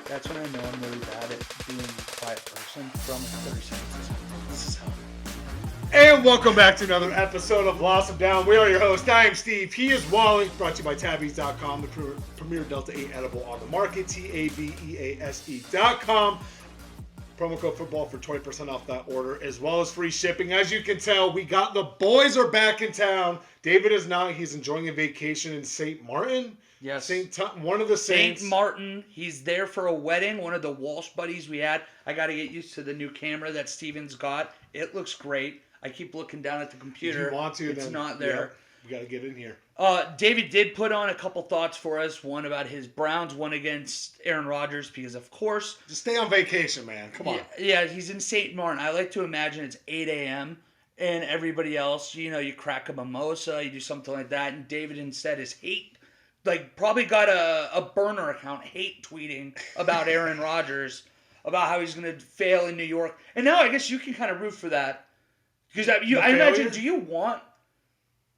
That's when I know I'm really bad at being a quiet person for almost 30 seconds. This is how. And welcome back to another episode of Lost and Down. We are your host. I am Steve. He is Wally. Brought to you by Tabbies.com, the premier Delta 8 edible on the market. TABEASE.com. Promo code football for 20% off that order, as well as free shipping. As you can tell, the boys are back in town. David is not. He's enjoying a vacation in St. Martin. Yes. One of the Saints. St. Martin. He's there for a wedding. One of the Walsh buddies we had. I got to get used to the new camera that Steven's got. It looks great. I keep looking down at the computer. If you want to, it's then, not there. We got to get in here. David did put on a couple thoughts for us. One about his Browns, one against Aaron Rodgers, because of course. Just stay on vacation, man. Come on. Yeah, he's in St. Martin. I like to imagine it's 8 a.m. and everybody else, you crack a mimosa, you do something like that. And David instead is probably got a burner account, hate tweeting about Aaron Rodgers, about how he's going to fail in New York. And now I guess you can kind of root for that. Because I imagine, do you want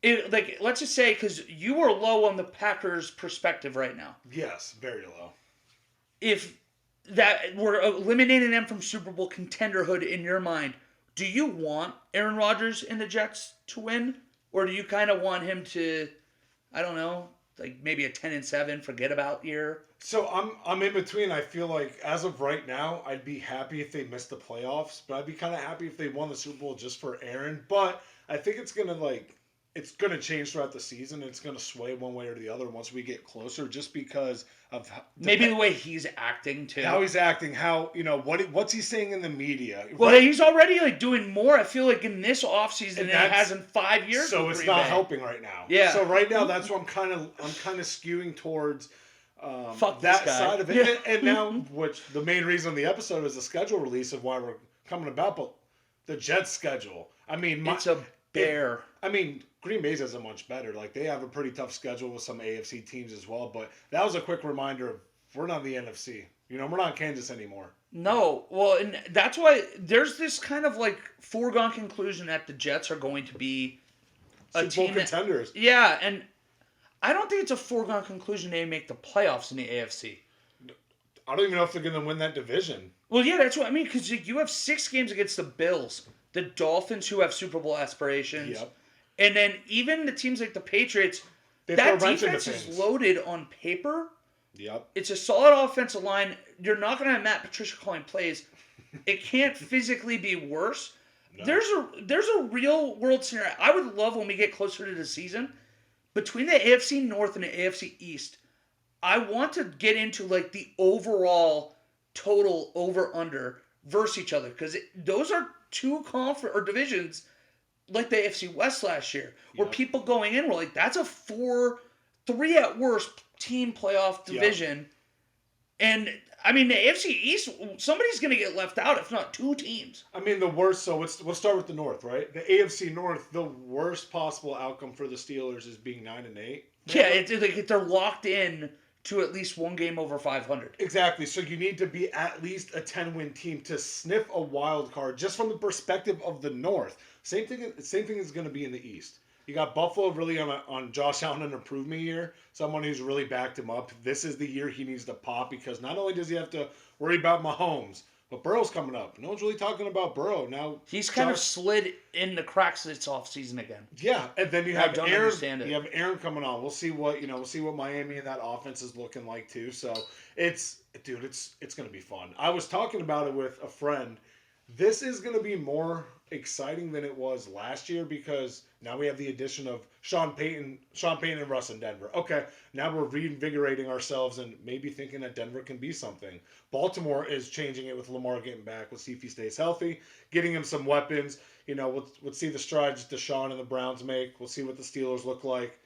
it? Like, let's just say, because you are low on the Packers' perspective right now. Yes, very low. If that we're eliminating them from Super Bowl contenderhood in your mind, do you want Aaron Rodgers and the Jets to win, or do you kind of want him to, I don't know, like maybe a 10-7 forget about year? So I'm in between. I feel like as of right now, I'd be happy if they missed the playoffs, but I'd be kind of happy if they won the Super Bowl just for Aaron. But I think it's gonna change throughout the season. It's gonna sway one way or the other once we get closer, just because of maybe the way he's acting too. How he's acting, what's he saying in the media? Well, he's already doing more. I feel like in this offseason than he has in 5 years. So it's not helping right now. Yeah. So right now, that's what I'm kind of skewing towards. Fuck that this guy. side of it. Yeah. And now, which the main reason of the episode is the schedule release of why we're coming about, but the Jets schedule. I mean, it's a bear. Green Bay's isn't much better. Like, they have a pretty tough schedule with some AFC teams as well, but that was a quick reminder of we're not the NFC. We're not Kansas anymore. No. Well, and that's why there's this kind of like foregone conclusion that the Jets are going to be a Super Bowl contenders. Yeah, and I don't think it's a foregone conclusion they make the playoffs in the AFC. I don't even know if they're going to win that division. Well, yeah, that's what I mean, because you have 6 games against the Bills, the Dolphins, who have Super Bowl aspirations, and then even the teams like the Patriots, that defense is loaded on paper. Yep. It's a solid offensive line. You're not going to have Matt Patricia calling plays. It can't physically be worse. No. There's a real world scenario. I would love when we get closer to the season, between the AFC North and the AFC East, I want to get into like the overall total over-under versus each other, because those are two divisions like the AFC West last year, where people going in were like, that's a 4-3 at worst team playoff division. And the AFC East, somebody's going to get left out, if not 2 teams. The worst, so we'll start with the North, right? The AFC North, the worst possible outcome for the Steelers is being 9-8. Yeah, it's like they're locked in to at least one game over 500. Exactly. So you need to be at least a 10-win team to sniff a wild card, just from the perspective of the North. Same thing is going to be in the East. You got Buffalo really on Josh Allen an improvement year, someone who's really backed him up. This is the year he needs to pop, because not only does he have to worry about Mahomes, but Burrow's coming up. No one's really talking about Burrow now. He's kind of slid in the cracks this offseason again. Yeah, and then you have Aaron. Understand it. You have Aaron coming on. We'll see what Miami and that offense is looking like too. So it's going to be fun. I was talking about it with a friend. This is going to be more exciting than it was last year, because now we have the addition of Sean Payton and Russ in Denver. Okay, now we're reinvigorating ourselves and maybe thinking that Denver can be something. Baltimore is changing it with Lamar getting back. We'll see if he stays healthy, getting him some weapons. We'll see the strides Deshaun and the Browns make. We'll see what the Steelers look like.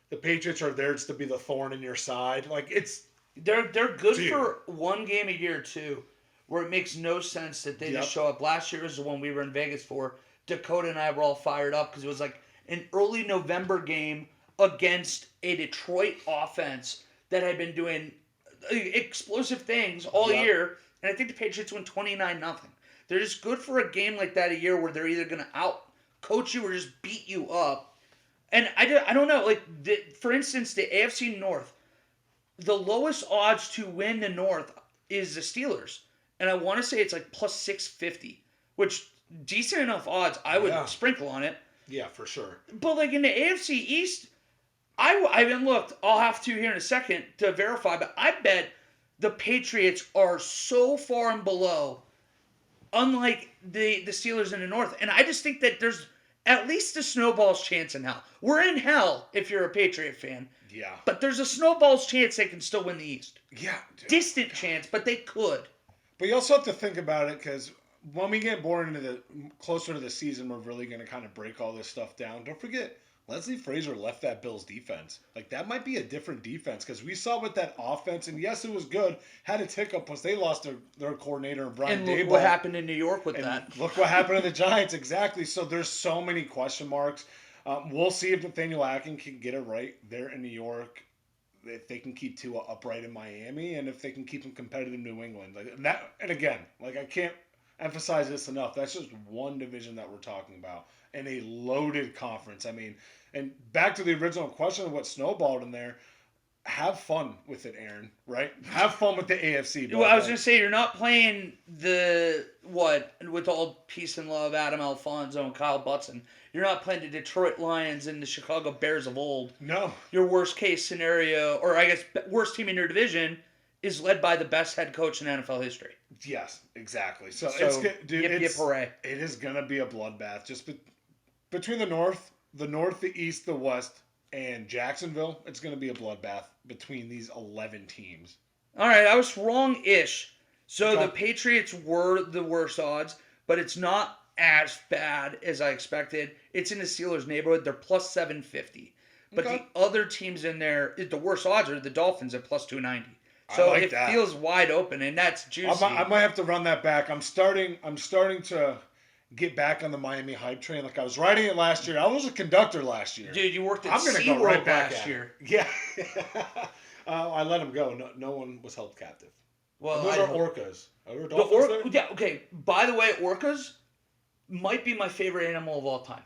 The Patriots are there just to be the thorn in your side. Like, they're good for one game a year too, where it makes no sense that they just show up. Last year was the one we were in Vegas for. Dakota and I were all fired up because it was like an early November game against a Detroit offense that had been doing explosive things all year. And I think the Patriots won 29-0. They're just good for a game like that a year where they're either going to out-coach you or just beat you up. And I don't know. For instance, the AFC North, the lowest odds to win the North is the Steelers, and I want to say it's like plus 650, which decent enough odds. I would sprinkle on it. Yeah, for sure. But like in the AFC East, I haven't looked. I'll have to here in a second to verify, but I bet the Patriots are so far and below, unlike the Steelers in the North. And I just think that there's at least a snowball's chance in hell. We're in hell if you're a Patriot fan. Yeah. But there's a snowball's chance they can still win the East. Yeah. Dude. Distant chance, but they could. But you also have to think about it because when we get more into the closer to the season, we're really going to kind of break all this stuff down. Don't forget, Leslie Frazier left that Bills defense. Like, that might be a different defense because we saw with that offense, and yes, it was good, had its hiccup once they lost their coordinator, Brian And Daboll. look what happened in New York with that. Look what happened to the Giants, exactly. So there's so many question marks. We'll see if Nathaniel Hackett can get it right there in New York, if they can keep Tua upright in Miami, and if they can keep him competitive in New England. And again, I can't emphasize this enough. That's just one division that we're talking about in a loaded conference. I mean, and back to the original question of what snowballed in there. Have fun with it, Aaron, right? Have fun with the AFC. Well, I was going to say, you're not playing with all peace and love, Adam Alfonso and Kyle Butson. You're not playing the Detroit Lions and the Chicago Bears of old. No. Your worst case scenario, or I guess worst team in your division, is led by the best head coach in NFL history. Yes, exactly. So it's dude, yip hooray. It is going to be a bloodbath. Just between the North, the East, the West, and Jacksonville, it's going to be a bloodbath between these 11 teams. All right, I was wrong-ish. So Okay. the Patriots were the worst odds, but it's not as bad as I expected. It's in the Steelers' neighborhood. They're plus 750. But Okay. the other teams in there, the worst odds are the Dolphins at plus 290. So it feels wide open, and that's juicy. I might have to run that back. I'm starting to get back on the Miami hype train. Like I was riding it last year. I was a conductor last year. Dude, you worked at I'm gonna SeaWorld go right back last year. Yeah. I let him go. No one was held captive. Well, those are orcas. Are there dolphins there? Yeah, okay. By the way, orcas might be my favorite animal of all time.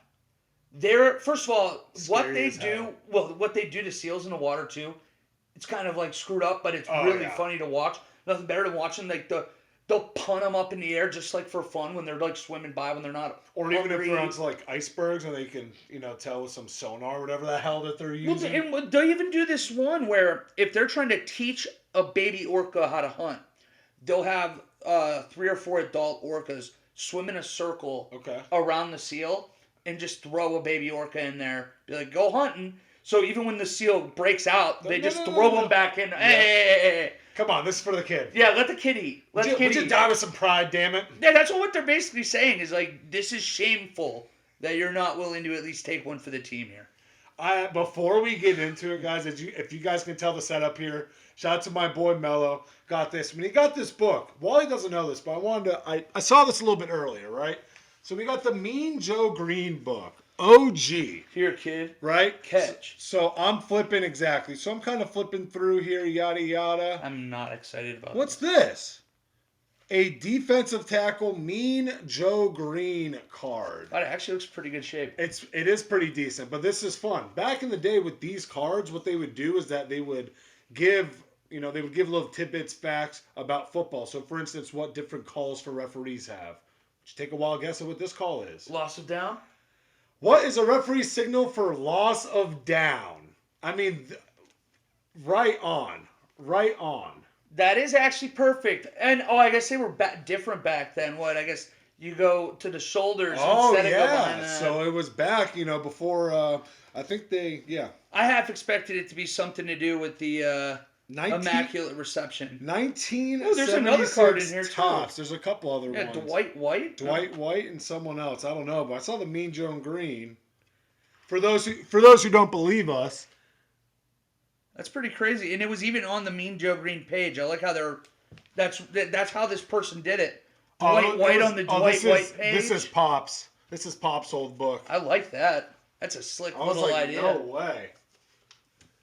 They're, first of all, what they do to seals in the water too, it's kind of like screwed up, but it's really funny to watch. Nothing better than watching they'll punt them up in the air just like for fun when they're like swimming by when they're not Or even if they're onto like icebergs and they can, tell with some sonar or whatever the hell that they're using. Well, they even do this one where if they're trying to teach a baby orca how to hunt, they'll have 3 or 4 adult orcas swim in a circle around the seal and just throw a baby orca in there. Be like, go hunting. So even when the seal breaks out, they just throw them back in. Hey. Come on, this is for the kid. Yeah, let the kid eat. Would you die with some pride, damn it? Yeah, that's what they're basically saying is like, this is shameful that you're not willing to at least take one for the team here. Before we get into it, guys, if you guys can tell the setup here, shout out to my boy Mello. Got this. When he got this book, Wally doesn't know this, but I saw this a little bit earlier, right? So we got the Mean Joe Green book. OG. Here, kid. Right? Catch. So I'm flipping exactly. So I'm kind of flipping through here, yada, yada. I'm not excited about What's this? A defensive tackle Mean Joe Green card. That actually looks pretty good shape. It is pretty decent, but this is fun. Back in the day with these cards, what they would do is that they would give little tidbits, facts about football. So for instance, what different calls for referees have. Would you take a wild guess at what this call is? Loss of down? What is a referee's signal for loss of down? I mean, right on. That is actually perfect. And, I guess they were different back then. What, I guess you go to the shoulders instead of go behind the... So it was back, before, I think I half expected it to be something to do with the Immaculate Reception. 1976 there's another card in here, tops. too. There's a couple other ones. Dwight White? Dwight White and someone else. I don't know, but I saw the Mean Joe Green. For those who don't believe us, that's pretty crazy, and it was even on the Mean Joe Green page. I like how that's how this person did it. Dwight White on the Dwight White page. This is Pops. This is Pop's old book. I like that. That's a slick little idea. No way.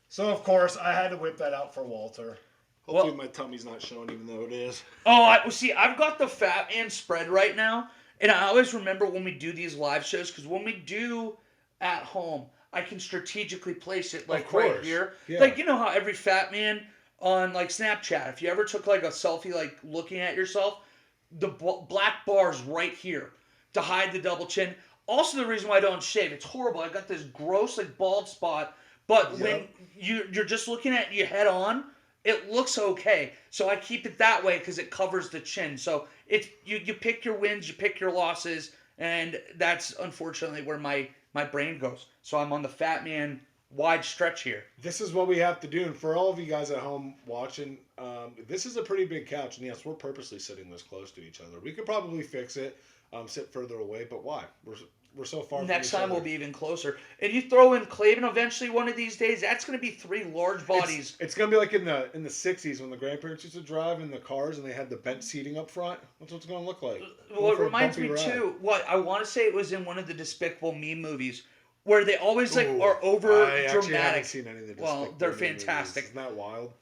So of course I had to whip that out for Walter. Hopefully my tummy's not showing, even though it is. I've got the Fat Man spread right now, and I always remember when we do these live shows, because when we do at home, I can strategically place it right here. Yeah. Like, you know how every Fat Man on like Snapchat, if you ever took like a selfie, like looking at yourself, the black bar's right here to hide the double chin. Also, the reason why I don't shave, it's horrible. I got this gross like bald spot, but when you're just looking at you head on, it looks okay. So I keep it that way because it covers the chin. So it's you pick your wins, you pick your losses, and that's unfortunately where my brain goes. So I'm on the fat man wide stretch here. This is what we have to do. And for all of you guys at home watching, this is a pretty big couch. And yes, we're purposely sitting this close to each other. We could probably fix it, sit further away, but why? We're so far Next from each time other. we'll be even closer. And you throw in Clavin eventually one of these days, that's going to be three large bodies. It's gonna be like in the 60s when the grandparents used to drive in the cars and they had the bent seating up front. That's what it's gonna look like. Well, it reminds me too. What I want to say it was in one of the Despicable Me movies where they always like are over I actually dramatic. haven't seen any of the Well, they're Despicable Me fantastic. movies. Isn't that wild?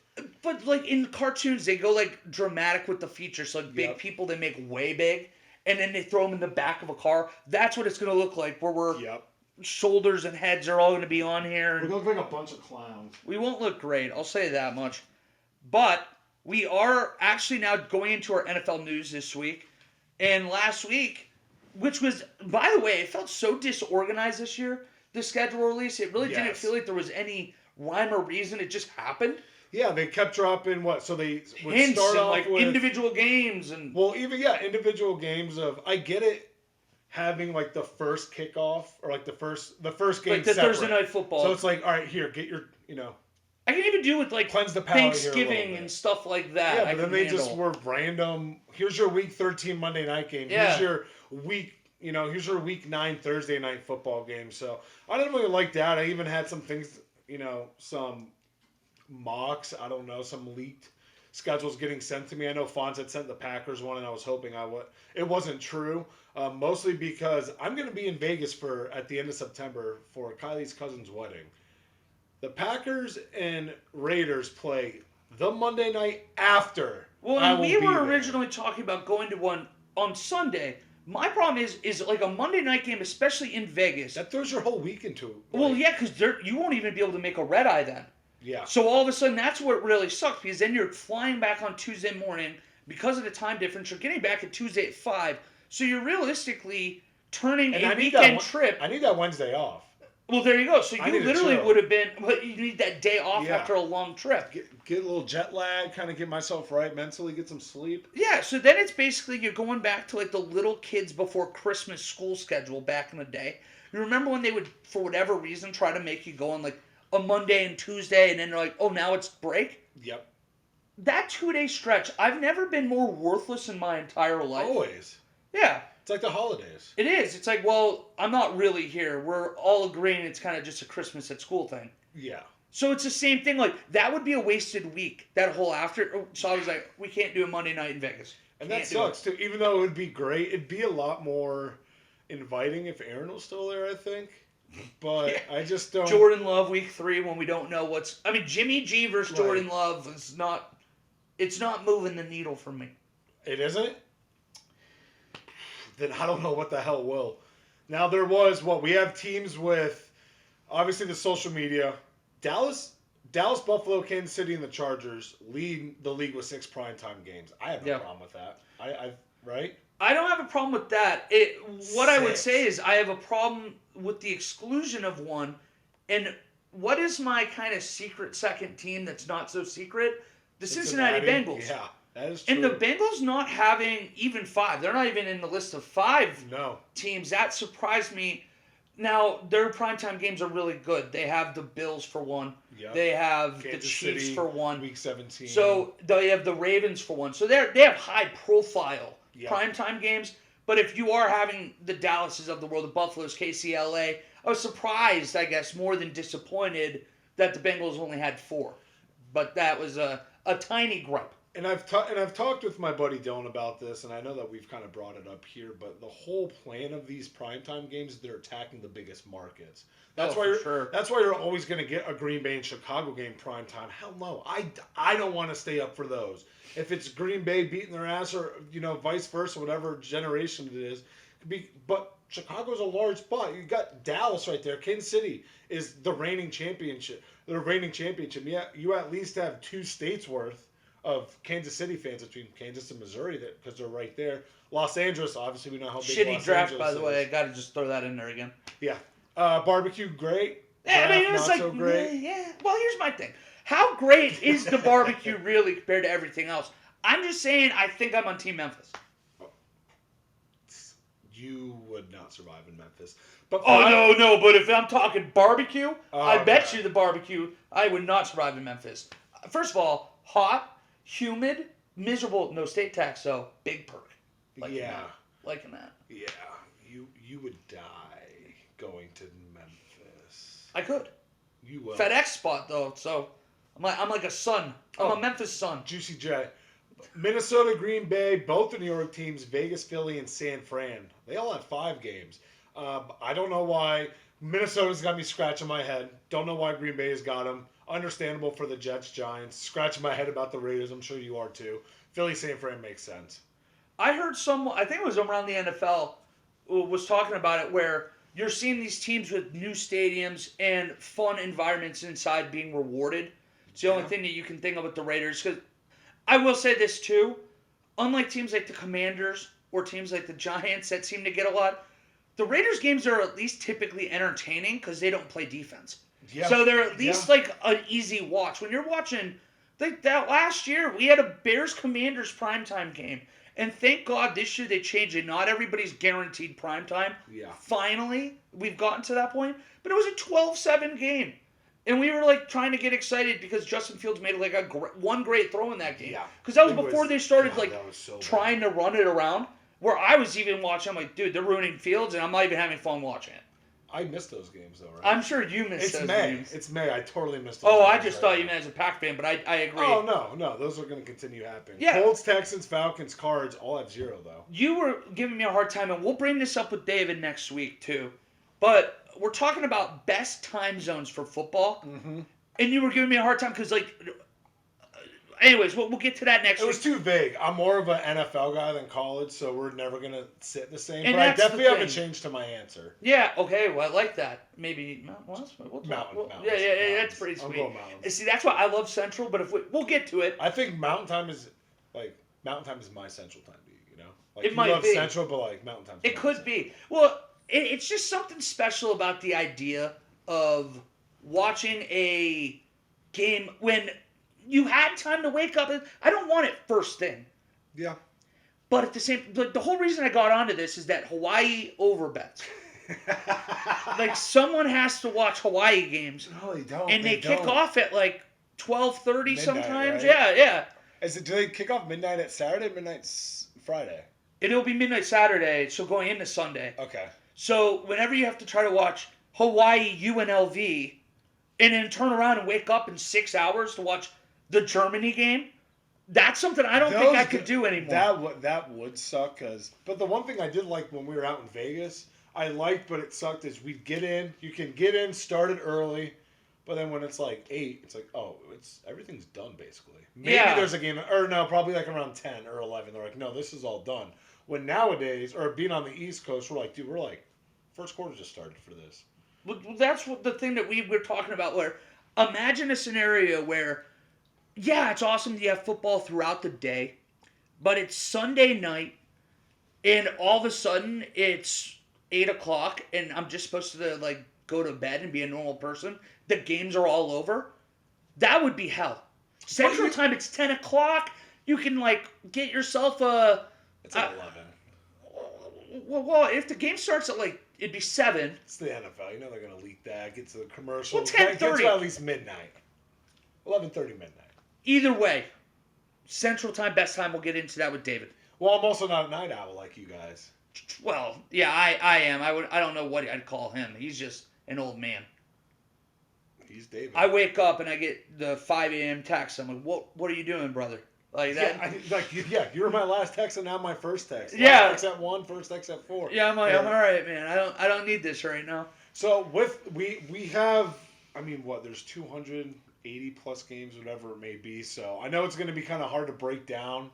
But like in cartoons, they go like dramatic with the features. So like big people, they make way big, and then they throw them in the back of a car. That's what it's gonna look like. Where we're shoulders and heads are all gonna be on here. We're gonna look like a bunch of clowns. We won't look great. I'll say that much. But we are actually now going into our NFL news this week, and last week, which was, by the way, it felt so disorganized this year. The schedule release, it really didn't feel like there was any rhyme or reason. It just happened. Yeah, they kept dropping what? So they would Hints start and off like with individual games and individual games of. I get it, having like the first kickoff or like the first game like the separate. Thursday night football. So it's like, all right, here, get your I can even do with like cleanse the palate Thanksgiving and stuff like that. Yeah, but then they just were random. Here's your week 13 Monday night game. Yeah. Here's your week. Here's your week 9 Thursday night football game. So I didn't really like that. I even had some things, some mocks. I don't know, some leaked schedules getting sent to me. I know Fonz had sent the Packers one, and I was hoping it wasn't true. Mostly because I'm going to be in Vegas at the end of September for Kylie's cousin's wedding. The Packers and Raiders play the Monday night after. Well, and we were originally talking about going to one on Sunday. My problem is like a Monday night game, especially in Vegas. That throws your whole week into it. Right? Well, yeah, because you won't even be able to make a red eye then. Yeah. So all of a sudden, that's what really sucks, because then you're flying back on Tuesday morning because of the time difference. You're getting back at Tuesday at 5. So you're realistically turning a weekend trip. I need that Wednesday off. Well, there you go. So you literally would have been. But you need that day off after a long trip. Get a little jet lag, kind of get myself right mentally, get some sleep. Yeah. So then it's basically you're going back to like the little kids before Christmas school schedule back in the day. You remember when they would, for whatever reason, try to make you go on like a Monday and Tuesday, and then they're like, oh, now it's break? Yep. That 2-day stretch, I've never been more worthless in my entire life. Always. Yeah. It's like the holidays. It is. It's like, well, I'm not really here. We're all agreeing it's kind of just a Christmas at school thing. Yeah. So it's the same thing. Like, that would be a wasted week, that whole after. So I was like, we can't do a Monday night in Vegas. And that sucks, too. Even though it would be great, it'd be a lot more inviting if Aaron was still there, I think. But I just don't. Jordan Love week 3 when we don't know what's. I mean, Jimmy G versus Jordan Love is not. It's not moving the needle for me. It isn't? Then I don't know what the hell will. Now there was we have teams with obviously the social media. Dallas, Buffalo, Kansas City, and the Chargers lead the league with 6 primetime games. I have no problem with that. Right? I don't have a problem with that. What I would say is I have a problem with the exclusion of one. And what is my kind of secret second team that's not so secret? The Cincinnati Bengals. Yeah, that is true. And the Bengals not having even 5. They're not even in the list of 5 teams. That surprised me. Now, their primetime games are really good. They have the Bills for one. Yep. They have Kansas the Chiefs City, for one. Week 17. So they have the Ravens for one. So they have high profile primetime games. But if you are having the Dallases of the world, the Buffaloes, KCLA, I was surprised, I guess, more than disappointed that the Bengals only had 4. But that was a tiny gripe. And I've talked with my buddy Dylan about this, and I know that we've kind of brought it up here, but the whole plan of these primetime games, they're attacking the biggest markets. That's why you're always going to get a Green Bay and Chicago game primetime. Hell no. I don't want to stay up for those. If it's Green Bay beating their ass or, vice versa, whatever generation it is. But Chicago's a large spot. You got Dallas right there. Kansas City is the reigning championship. Yeah, you at least have 2 states worth of Kansas City fans between Kansas and Missouri because they're right there. Los Angeles, obviously, we know how big Shitty Los draft, Angeles by the is. way. I got to just throw that in there again. Yeah. Barbecue, great. Yeah, Draft, I mean, it was not like, so great. yeah. Well, here's my thing. How great is the barbecue really compared to everything else? I'm just saying, I think I'm on Team Memphis. You would not survive in Memphis. But no, but if I'm talking barbecue, I okay. bet you the barbecue, I would not survive in Memphis. First of all, hot, humid, miserable, no state tax, so big perk. Liking that. Yeah, you would die going to Memphis. I could. You will. FedEx spot, though, so I'm like a son. I'm a Memphis son. Juicy J. Minnesota, Green Bay, both the New York teams, Vegas, Philly, and San Fran. They all had 5 games. I don't know why. Minnesota's got me scratching my head. Don't know why Green Bay has got them. Understandable for the Jets, Giants. Scratching my head about the Raiders. I'm sure you are too. Philly, San Fran makes sense. I heard I think it was around the NFL, was talking about it, where you're seeing these teams with new stadiums and fun environments inside being rewarded. It's the only thing that you can think of with the Raiders. Because I will say this too, unlike teams like the Commanders or teams like the Giants that seem to get a lot, the Raiders games are at least typically entertaining because they don't play defense. Yeah. So they're at least like an easy watch. When you're watching, like that last year, we had a Bears-Commanders primetime game. And thank God this year they changed it. Not everybody's guaranteed primetime. Yeah. Finally, we've gotten to that point. But it was a 12-7 game. And we were like trying to get excited because Justin Fields made like one great throw in that game. Yeah. Because that was before they started trying to run it around. Where I was even watching, I'm like, dude, they're ruining Fields, and I'm not even having fun watching it. I missed those games though, right? I'm sure you missed those games. It's May. I totally missed those games. I just thought you meant as a Pack fan, but I agree. Oh, no. Those are going to continue happening. Yeah. Colts, Texans, Falcons, Cards, all at 0 though. You were giving me a hard time, and we'll bring this up with David next week too. But we're talking about best time zones for football. Mm-hmm. And you were giving me a hard time because, anyways, we'll get to that next week. It was too vague. I'm more of an NFL guy than college, so we're never going to sit the same. And but I definitely have a change to my answer. Yeah, okay, well, I like that. Maybe mountains. Yeah, that's pretty sweet. I'll go mountains. See, that's why I love Central, but we'll get to it. I think Mountain Time is my Central Time, you know? Like, it might be. Central, but Mountain Time. It could be. Well, it's just something special about the idea of watching a game when you had time to wake up. I don't want it first thing. Yeah. But at the whole reason I got onto this is that Hawaii overbets. Someone has to watch Hawaii games. No, they don't. And they kick off at 12:30 sometimes. Right? Yeah. Do they kick off midnight at Saturday, midnight Friday? It'll be midnight Saturday, so going into Sunday. Okay. So whenever you have to try to watch Hawaii UNLV and then turn around and wake up in 6 hours to watch the Germany game, that's something I don't think I could do anymore. That would suck. But the one thing I did like when we were out in Vegas, but it sucked, is we'd get in. You can get in, started early, but then when it's 8, it's everything's done basically. Maybe there's a game, or no, probably around 10 or 11. They're like, no, this is all done. When nowadays, or being on the East Coast, we're like, dude, first quarter just started for this. Well, that's the thing that we were talking about, where imagine a scenario where, it's awesome that you have football throughout the day, but it's Sunday night, and all of a sudden it's 8 o'clock, and I'm just supposed to go to bed and be a normal person. The games are all over. That would be hell. Central Time, it's 10 o'clock. You can get yourself a. It's at 11. Well, if the game starts at it'd be 7. It's the NFL. You know they're gonna leak that. Get to the commercial. Well, 10:30. Get to at least midnight. 11:30 midnight. Either way, Central Time, best time. We'll get into that with David. Well, I'm also not a night owl like you guys. Well, yeah, I am. I don't know what I'd call him. He's just an old man. He's David. I wake up and I get the 5 a.m. text. I'm like, what are you doing, brother? Like that? Yeah, you were my last text and now my first text. Last text at 1, first text at 4. Yeah, I'm all right, man. I don't need this right now. So we have, there's 280 plus games, whatever it may be. So I know it's going to be kind of hard to break down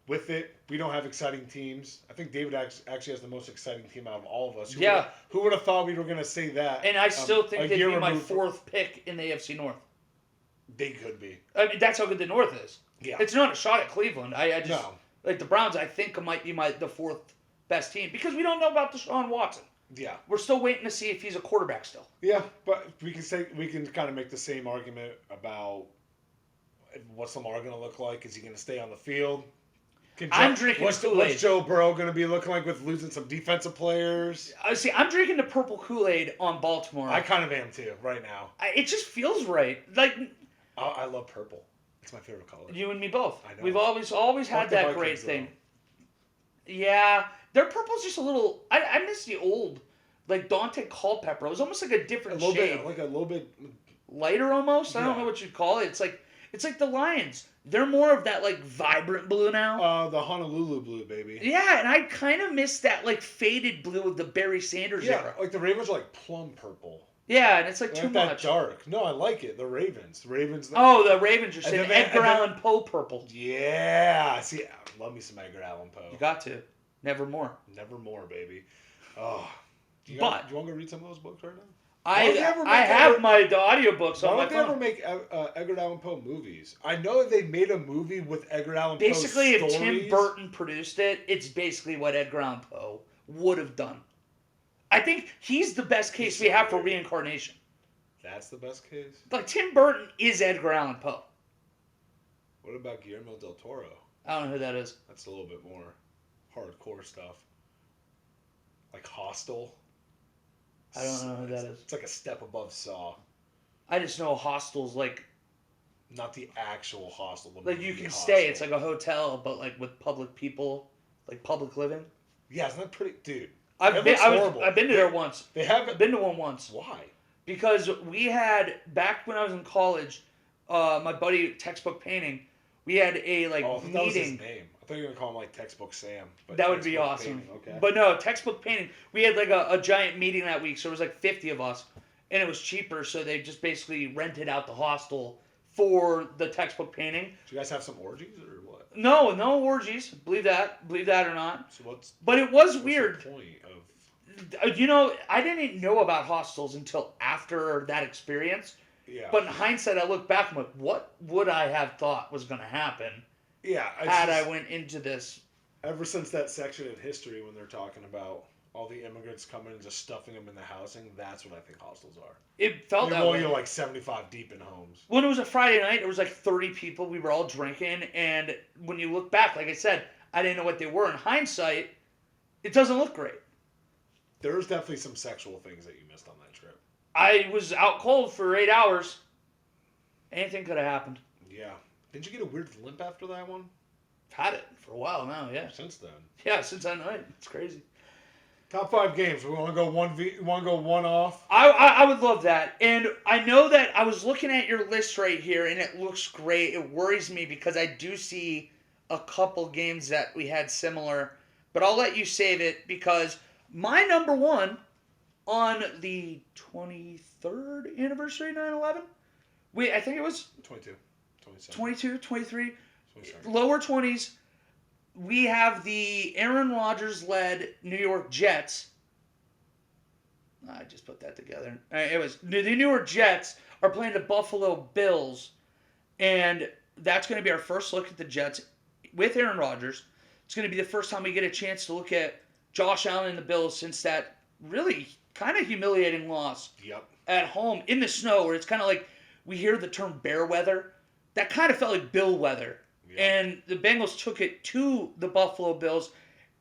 with it, we don't have exciting teams. I think David actually has the most exciting team out of all of us. Who would have thought we were going to say that? And I still think they'd be my removed 4th pick in the AFC North. They could be. I mean, that's how good the North is. Yeah. It's not a shot at Cleveland. I just No. like the Browns. I think might be the 4th best team because we don't know about Deshaun Watson. Yeah. We're still waiting to see if he's a quarterback still. Yeah, but we can kind of make the same argument about what's Lamar going to look like. Is he going to stay on the field? I'm drinking Kool-Aid. What's Joe Burrow going to be looking like with losing some defensive players? See, I'm drinking the purple Kool-Aid on Baltimore. I kind of am too right now. It just feels right. Like I love purple. It's my favorite color. You and me both. I know. We've always had that great thing. Yeah, their purple's just a little. I miss the old, like Dante Culpepper. It was almost like a different shade, like a little bit lighter almost. Yeah. I don't know what you'd call it. It's like the Lions. They're more of that like vibrant blue now. The Honolulu blue, baby. Yeah, and I kind of miss that like faded blue of the Barry Sanders era. Like the Ravens are like plum purple. Yeah, and it's like too that much. Dark. No, I like it. The Ravens. The Ravens. The Ravens are saying Edgar Allan Poe purple. Yeah. See, I love me some Edgar Allan Poe. You got to. Nevermore. Nevermore, baby. Oh. Do you want to go read some of those books right now? I have the audiobooks on my phone. Why don't they ever make Edgar Allan Poe movies? I know they made a movie with Edgar Allan Poe Basically, if stories. Tim Burton produced it, it's basically what Edgar Allan Poe would have done. I think he's the best case we have for reincarnation. That's the best case? Like, Tim Burton is Edgar Allan Poe. What about Guillermo del Toro? I don't know who that is. That's a little bit more hardcore stuff. Like Hostel. I don't know who that is. It's like a step above Saw. I just know Hostel's like... Not the actual hostel. Like, you can stay. It's like a hotel, but like with public people. Like public living. Yeah, isn't that pretty... Dude. I've been to there once. I've been to one once. Why? Because we had, back when I was in college, my buddy, Textbook Painting, we had a meeting. That was his name. I thought you were going to call him like Textbook Sam. But that would be awesome. Okay. But no, Textbook Painting. We had like a giant meeting that week, so it was like 50 of us. And it was cheaper, so they just basically rented out the hostel for the Textbook Painting. Did you guys have some orgies or what? No orgies. Believe that or not. So but it was weird. The point of... You know, I didn't know about hostels until after that experience. Yeah. But in hindsight, I look back and I'm like, what would I have thought was going to happen? Yeah. I went into this. Ever since that section in history when they're talking about all the immigrants coming and just stuffing them in the housing, that's what I think hostels are. It felt that way. You're like 75 deep in homes. When it was a Friday night, there was like 30 people. We were all drinking. And when you look back, like I said, I didn't know what they were. In hindsight, it doesn't look great. There's definitely some sexual things that you missed on that trip. I was out cold for 8 hours. Anything could have happened. Yeah. Didn't you get a weird limp after that one? Had it for a while now, yeah. Since then. Yeah, since that night. It's crazy. Top 5 games. We want to go one off. I would love that. And I know that I was looking at your list right here, and it looks great. It worries me because I do see a couple games that we had similar. But I'll let you save it because my number one on the 23rd anniversary 9/11, I think it was 22, 22, 23, 27. lower 20s. We have the Aaron Rodgers-led New York Jets. I just put that together. It was the New York Jets are playing the Buffalo Bills, and that's going to be our first look at the Jets with Aaron Rodgers. It's going to be the first time we get a chance to look at Josh Allen and the Bills since that really kind of humiliating loss at home in the snow, where it's kind of like we hear the term bear weather. That kind of felt like Bill weather. And the Bengals took it to the Buffalo Bills,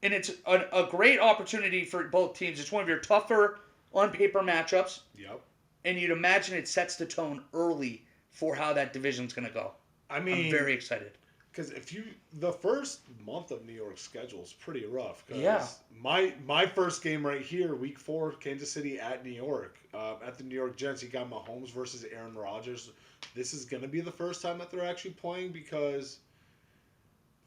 and it's a great opportunity for both teams. It's one of your tougher on-paper matchups. Yep. And you'd imagine it sets the tone early for how that division's going to go. I mean, I'm very excited. Because the first month of New York's schedule is pretty rough. Yeah. My first game right here, Week 4, Kansas City at New York, at the New York Jets. You got Mahomes versus Aaron Rodgers. This is going to be the first time that they're actually playing because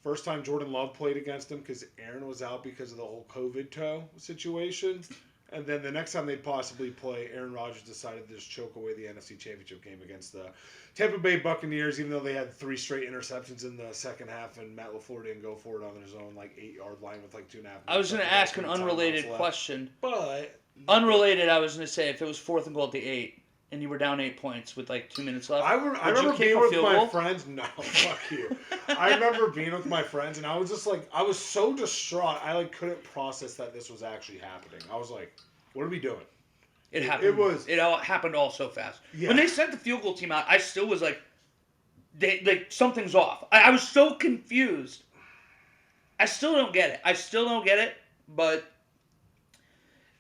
first time Jordan Love played against him because Aaron was out because of the whole COVID toe situation. And then the next time they'd possibly play, Aaron Rodgers decided to just choke away the NFC Championship game against the Tampa Bay Buccaneers, even though they had 3 straight interceptions in the second half, and Matt LaFleur didn't go for it on his own 8-yard line with 2.5 minutes. I was going to ask an unrelated question. But unrelated, I was going to say if it was 4th and goal at the 8 and you were down 8 points with 2 minutes left. I remember being with my friends. No, fuck you. I remember being with my friends, and I was just I was so distraught. I couldn't process that this was actually happening. I was like, what are we doing? It happened. It all happened all so fast. Yeah. When they sent the field goal team out, I still was like, something's off. I was so confused. I still don't get it. But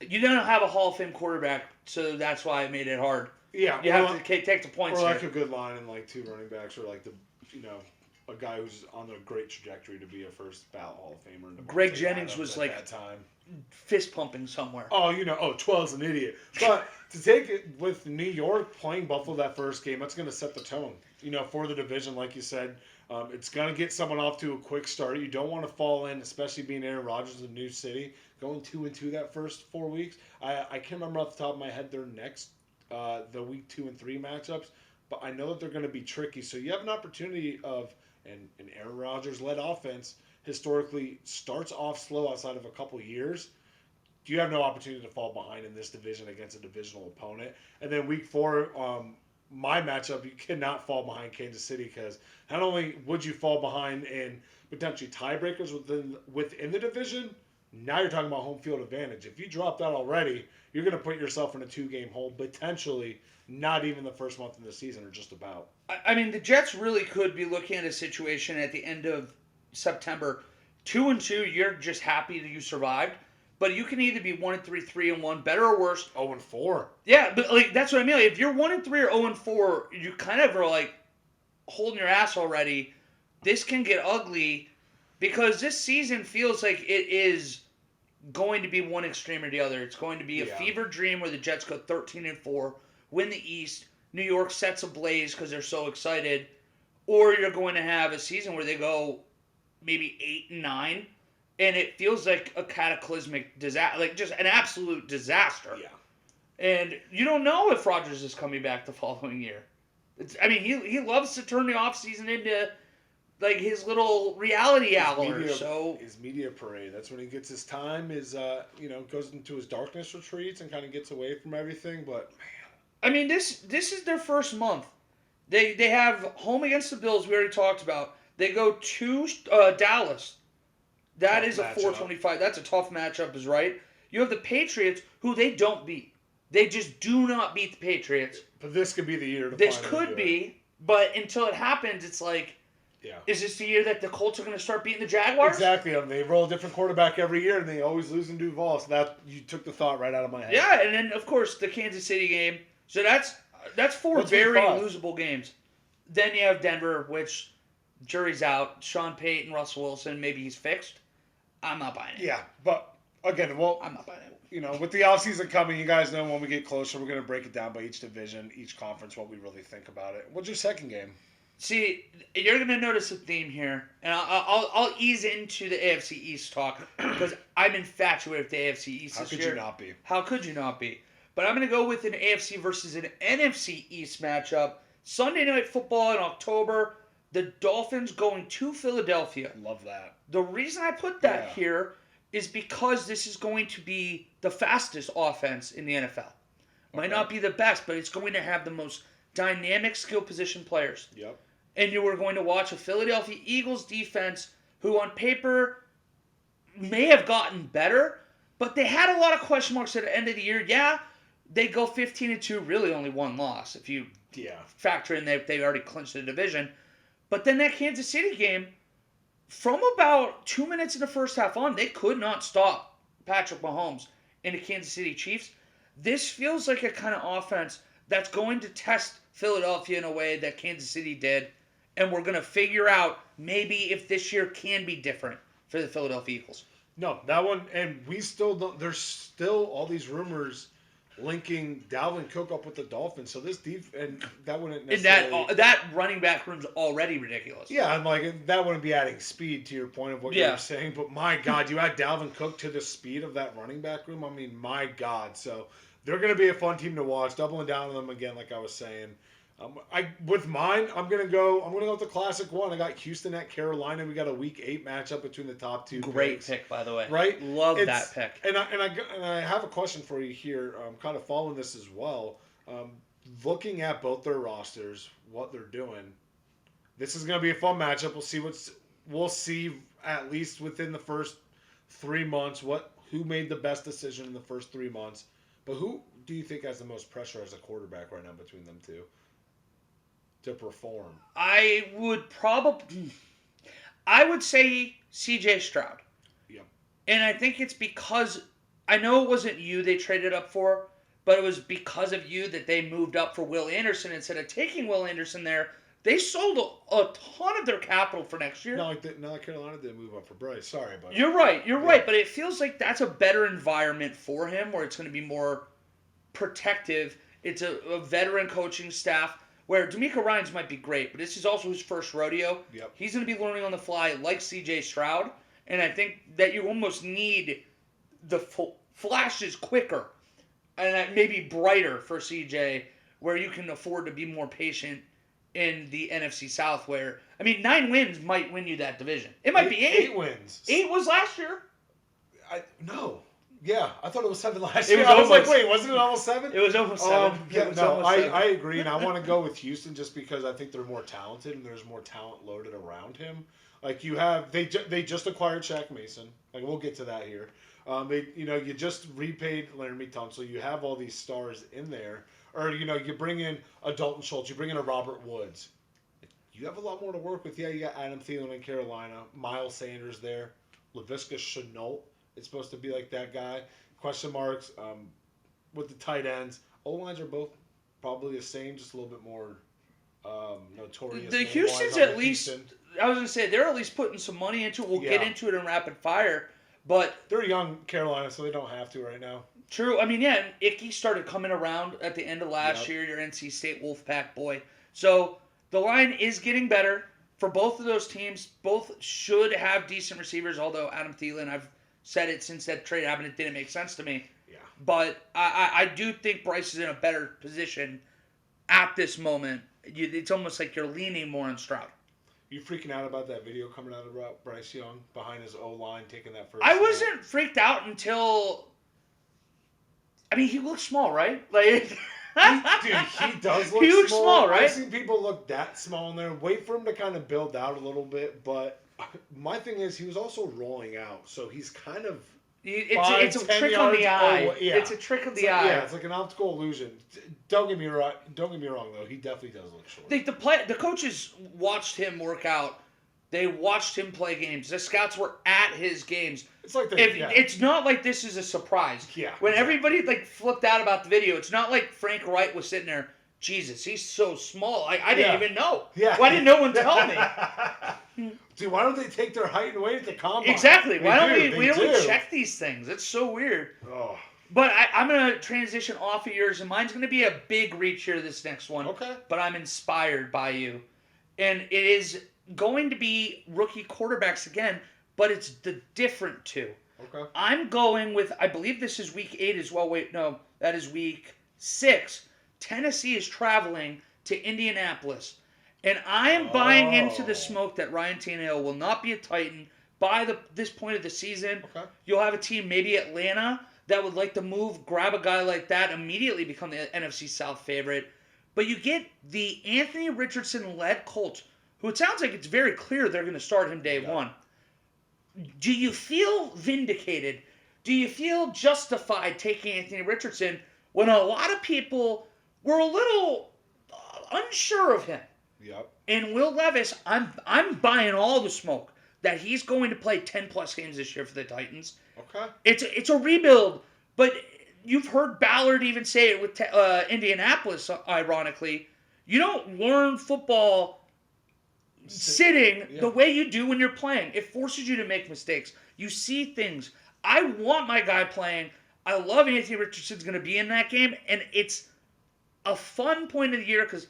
you don't have a Hall of Fame quarterback, so that's why it made it hard. Yeah, you have to take the points. Or a good line and 2 running backs, or a guy who's on a great trajectory to be a first ballot Hall of Famer. Greg Jennings was at that time fist pumping somewhere. Oh, 12's an idiot. But to take it with New York playing Buffalo that first game, that's going to set the tone. For the division, like you said, it's going to get someone off to a quick start. You don't want to fall in, especially being Aaron Rodgers in a new city, going 2-2 that first 4 weeks. I can't remember off the top of my head their next. The week 2 and 3 matchups, but I know that they're going to be tricky. So you have an opportunity of an Aaron Rodgers-led offense historically starts off slow outside of a couple years. You have no opportunity to fall behind in this division against a divisional opponent. And then week 4, my matchup, you cannot fall behind Kansas City because not only would you fall behind in potentially tiebreakers within the division, now you're talking about home field advantage. If you drop that already, you're going to put yourself in a 2-game hole, potentially not even the first month of the season or just about. I mean, the Jets really could be looking at a situation at the end of September. 2-2, you're just happy that you survived. But you can either be 1-3, 3-1, better or worse. 0-4. Yeah, but that's what I mean. If you're 1-3 or 0-4, you kind of are holding your ass already. This can get ugly because this season feels like it is going to be one extreme or the other. It's going to be a fever dream where the Jets go 13-4, win the East, New York sets ablaze because they're so excited, or you're going to have a season where they go maybe 8-9, and it feels like a cataclysmic disaster, just an absolute disaster. Yeah. And you don't know if Rodgers is coming back the following year. He loves to turn the offseason into his little reality hour. His media parade. That's when he gets his time. Goes into his darkness retreats and kind of gets away from everything. But man, this is their first month. They have home against the Bills. We already talked about. They go to Dallas. That is a 425. That's a tough matchup, is right. You have the Patriots, who they don't beat. They just do not beat the Patriots. But this could be the year to. This could be, but until it happens, it's yeah. Is this the year that the Colts are going to start beating the Jaguars? Exactly. They roll a different quarterback every year, and they always lose in Duval. So that you took the thought right out of my head. Yeah, and then of course the Kansas City game. So that's 4 very losable games. Then you have Denver, which jury's out. Sean Payton, Russell Wilson, maybe he's fixed. I'm not buying it. Yeah, but again, I'm not buying it. With the offseason coming, you guys know when we get closer, we're going to break it down by each division, each conference, what we really think about it. What's your second game? See, you're going to notice a theme here, and I'll ease into the AFC East talk because I'm infatuated with the AFC East this year. How could you not be? How could you not be? But I'm going to go with an AFC versus an NFC East matchup. Sunday Night Football in October. The Dolphins going to Philadelphia. Love that. The reason I put that here is because this is going to be the fastest offense in the NFL. Might not be the best, but it's going to have the most dynamic skill position players. Yep. And you were going to watch a Philadelphia Eagles defense who on paper may have gotten better, but they had a lot of question marks at the end of the year. Yeah, they go 15-2, really only one loss if you factor in that they already clinched the division. But then that Kansas City game, from about 2 minutes in the first half on, they could not stop Patrick Mahomes and the Kansas City Chiefs. This feels like a kind of offense that's going to test Philadelphia in a way that Kansas City did. And we're going to figure out maybe if this year can be different for the Philadelphia Eagles. No, that one, and we still don't, there's still all these rumors linking Dalvin Cook up with the Dolphins. So this and that wouldn't And necessarily. that running back room's already ridiculous. Yeah, I'm like that wouldn't be adding speed to your point of what you Yeah. were saying. But my God, you add Dalvin Cook to the speed of that running back room. I mean, my God. So they're going to be a fun team to watch. Doubling down on them again, like I was saying. With mine, I'm gonna go with the classic one. I got Houston at Carolina. We got a Week 8 matchup between the top two. Great picks. pick, by the way. Right? Love that pick. And I have a question for you here. Kind of following this as well. Looking at both their rosters, what they're doing, this is gonna be a fun matchup. We'll see at least within the first 3 months who made the best decision in the first 3 months. But who do you think has the most pressure as a quarterback right now between them two to perform? I would say C.J. Stroud. Yep. And I think it's because I know it wasn't you they traded up for, but it was because of you that they moved up for Will Anderson instead of taking Will Anderson there. They sold a ton of their capital for next year. Not like Carolina didn't move up for Bryce. Sorry, but You're right. But it feels like that's a better environment for him where it's going to be more protective. It's a veteran coaching staff where D'Amico Ryans might be great, but this is also his first rodeo. Yep. He's going to be learning on the fly like C.J. Stroud, and I think that you almost need the flashes quicker and maybe brighter for C.J., where you can afford to be more patient in the NFC South, where 9 wins might win you that division. It might be 8. 8 wins. 8 was last year. No. Yeah, I thought it was 7 last It year. was I was like, almost- wait, wasn't it almost 7? It was almost 7. I agree, and I want to go with Houston just because I think they're more talented and there's more talent loaded around him. Like they just acquired Shaq Mason. Like we'll get to that here. You just repaid Laramie Tunsil. You have all these stars in there, or you bring in a Dalton Schultz, you bring in a Robert Woods. You have a lot more to work with. Yeah, you got Adam Thielen in Carolina, Miles Sanders there, Laviska Shenault. It's supposed to be like that guy. Question marks with the tight ends. O-lines are both probably the same, just a little bit more notorious. The Houston's at least, I was going to say, they're at least putting some money into it. We'll get into it in rapid fire. But they're young Carolina, so they don't have to right now. True. Icky started coming around at the end of last year, your NC State Wolfpack boy. So the line is getting better for both of those teams. Both should have decent receivers, although Adam Thielen, I've said it since that trade happened, it didn't make sense to me. Yeah. But I do think Bryce is in a better position at this moment. It's almost like you're leaning more on Stroud. You freaking out about that video coming out about Bryce Young behind his O-line taking that first I wasn't freaked out until... he looks small, right? Like... he does look he looks small, right? I've seen people look that small in there. Wait for him to kind of build out a little bit, but my thing is he was also rolling out, so he's kind of... It's a trick on the eye. It's a trick of the eye. Yeah, it's like an optical illusion. Don't get me wrong, though. He definitely does look short. The coaches watched him work out. They watched him play games. The scouts were at his games. It's like it's not like this is a surprise. Yeah. When everybody flipped out about the video, it's not like Frank Wright was sitting there. Jesus, he's so small. I didn't even know. Yeah. Why didn't no one tell me? Dude, why don't they take their height and weight at the combine? Exactly. Why don't we check these things? It's so weird. Oh. But I'm going to transition off of yours, and mine's going to be a big reach here, this next one. Okay. But I'm inspired by you. And it is going to be rookie quarterbacks again, but it's the different two. Okay. I'm going with, I believe this is week 8 as well. Wait, no, that is week 6. Tennessee is traveling to Indianapolis. And I am buying into the smoke that Ryan Tannehill will not be a Titan by this point of the season. Okay. You'll have a team, maybe Atlanta, that would like to grab a guy like that, immediately become the NFC South favorite. But you get the Anthony Richardson-led Colts, who it sounds like it's very clear they're going to start him day one. Do you feel vindicated? Do you feel justified taking Anthony Richardson when a lot of people were a little unsure of him? Yep. And Will Levis, I'm buying all the smoke that he's going to play 10-plus games this year for the Titans. Okay. It's a rebuild, but you've heard Ballard even say it with Indianapolis, ironically. You don't learn football sitting the way you do when you're playing. It forces you to make mistakes. You see things. I want my guy playing. I love Anthony Richardson's going to be in that game, and it's a fun point of the year because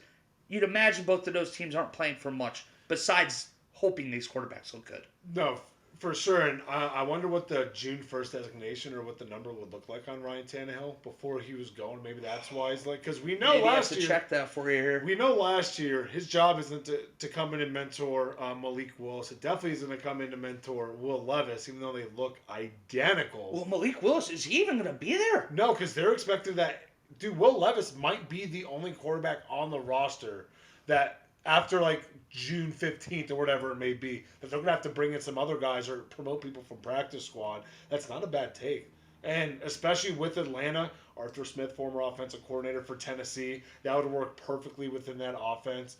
you'd imagine both of those teams aren't playing for much besides hoping these quarterbacks look good. No, for sure. And I wonder what the June 1st designation or what the number would look like on Ryan Tannehill before he was going. Maybe that's why he's like, because we know Maybe last I have to year. check that for you here. We know last year his job isn't to come in and mentor Malik Willis. It definitely isn't to come in to mentor Will Levis, even though they look identical. Well, Malik Willis, is he even going to be there? No, because they're expecting that. Dude, Will Levis might be the only quarterback on the roster that after like June 15th or whatever it may be, that they're going to have to bring in some other guys or promote people from practice squad. That's not a bad take. And especially with Atlanta, Arthur Smith, former offensive coordinator for Tennessee, that would work perfectly within that offense.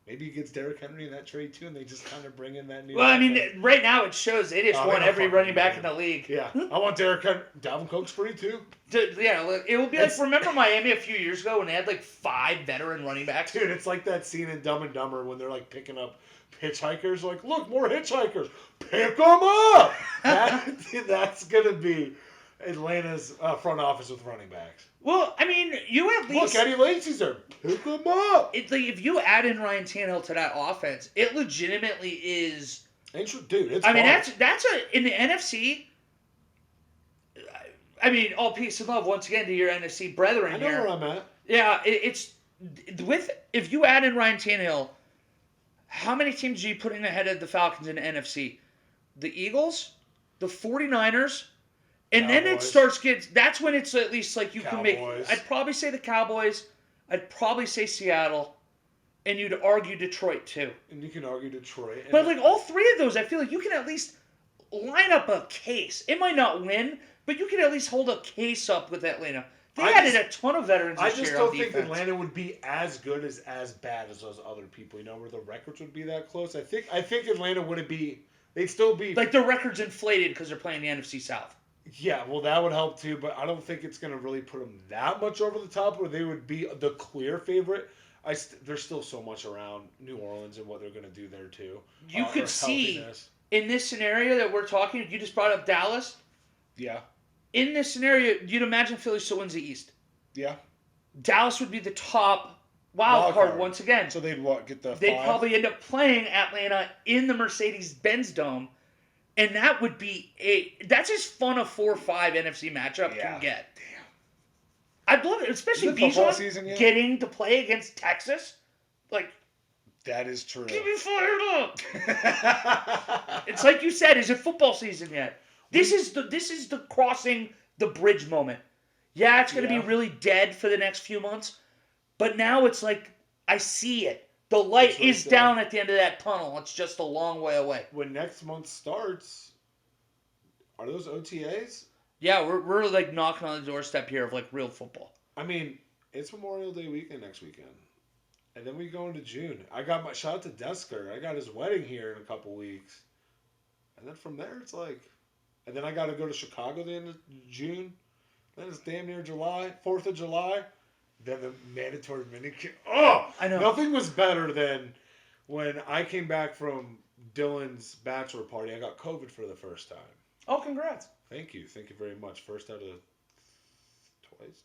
Maybe he gets Derrick Henry in that trade too, and they just kind of bring in that new. Well, I mean, right now it shows they just want every running back in the league. Yeah, I want Derrick Henry. Dalvin Cook's free too. Yeah, it will be like, remember Miami a few years ago when they had like 5 veteran running backs? Dude, it's like that scene in Dumb and Dumber when they're like picking up hitchhikers. Like, look, more hitchhikers. Pick them up. That's gonna be Atlanta's front office with running backs. Well, I mean, you at least... Look, Eddie Lacy's there. Pick them up. It's like, if you add in Ryan Tannehill to that offense, it legitimately is... Dude, it's I mean, hard. that's in the NFC... I mean, all peace and love once again to your NFC brethren here. I know where I'm at. Yeah, it's... If you add in Ryan Tannehill, how many teams are you putting ahead of the Falcons in the NFC? The Eagles? The 49ers? And Cowboys. then it starts that's when it's at least like you Cowboys. can make... I'd probably say the Cowboys. I'd probably say Seattle. And you'd argue Detroit too. And you can argue Detroit. But like all 3 of those, I feel like you can at least line up a case. It might not win, but you can at least hold a case up with Atlanta. They added a ton of veterans this year. I just don't think Atlanta would be as good as bad as those other people. You know, where the records would be that close. I think Atlanta wouldn't be. They'd still be like the record's inflated because they're playing the NFC South. Yeah, well, that would help too, but I don't think it's going to really put them that much over the top where they would be the clear favorite. There's still so much around New Orleans and what they're going to do there too. You could see in this scenario that we're talking. You just brought up Dallas. Yeah. In this scenario, you'd imagine Philly still wins the East. Yeah. Dallas would be the top wild card once again. So they'd get the. They'd probably end up playing Atlanta in the Mercedes-Benz Dome. And that would be that's as fun a 4-5 NFC matchup can get. Damn. I'd love it, especially Bijan getting to play against Texas. Like, that is true. Get me fired up. It's like you said, is it football season yet? This is the crossing the bridge moment. Yeah, it's going to be really dead for the next few months, but now it's like I see it. The light is down at the end of that tunnel. It's just a long way away. When next month starts, are those OTAs? Yeah, we're like knocking on the doorstep here of like real football. I mean, it's Memorial Day weekend next weekend. And then we go into June. I got my shout out to Desker. I got his wedding here in a couple weeks. And then from there it's like, and then I got to go to Chicago the end of June. Then it's damn near July, 4th of July. Then the mandatory minicamp. Oh, I know. Nothing was better than when I came back from Dylan's bachelor party. I got COVID for the first time. Oh, congrats. Thank you very much. First out of twice.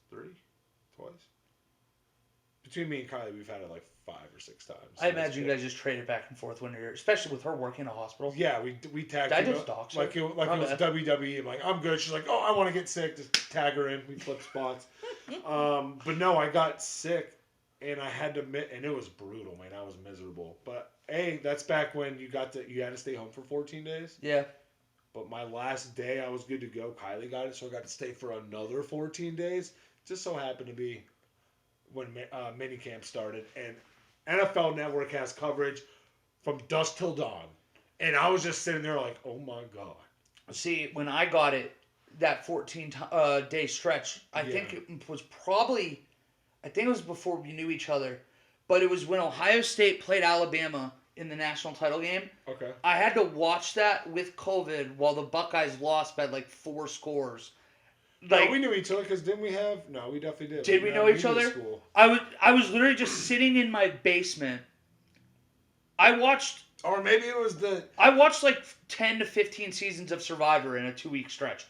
Between me and Kylie, we've had it like 5 or 6 times. I imagine you guys just traded back and forth when you're, especially with her working in a hospital. Yeah, we tagged. I just doxed her. Like it was WWE. I'm like, I'm good. She's like, oh, I want to get sick. Just tag her in. We flip spots. But no, I got sick, and I had to admit, and it was brutal, man. I was miserable. But hey, that's back when you had to stay home for 14 days. Yeah. But my last day, I was good to go. Kylie got it, so I got to stay for another 14 days. Just so happened to be when minicamp started, and NFL Network has coverage from dusk till dawn. And I was just sitting there like, oh my God. See, when I got it, that 14-day stretch, I think it was before we knew each other, but it was when Ohio State played Alabama in the national title game. Okay. I had to watch that with COVID while the Buckeyes lost by like 4 scores. Like, no, we knew each other because didn't we have? No, we definitely did. Did we know each other? School. I was literally just sitting in my basement. I watched Or maybe it was I watched like 10 to 15 seasons of Survivor in a 2-week stretch.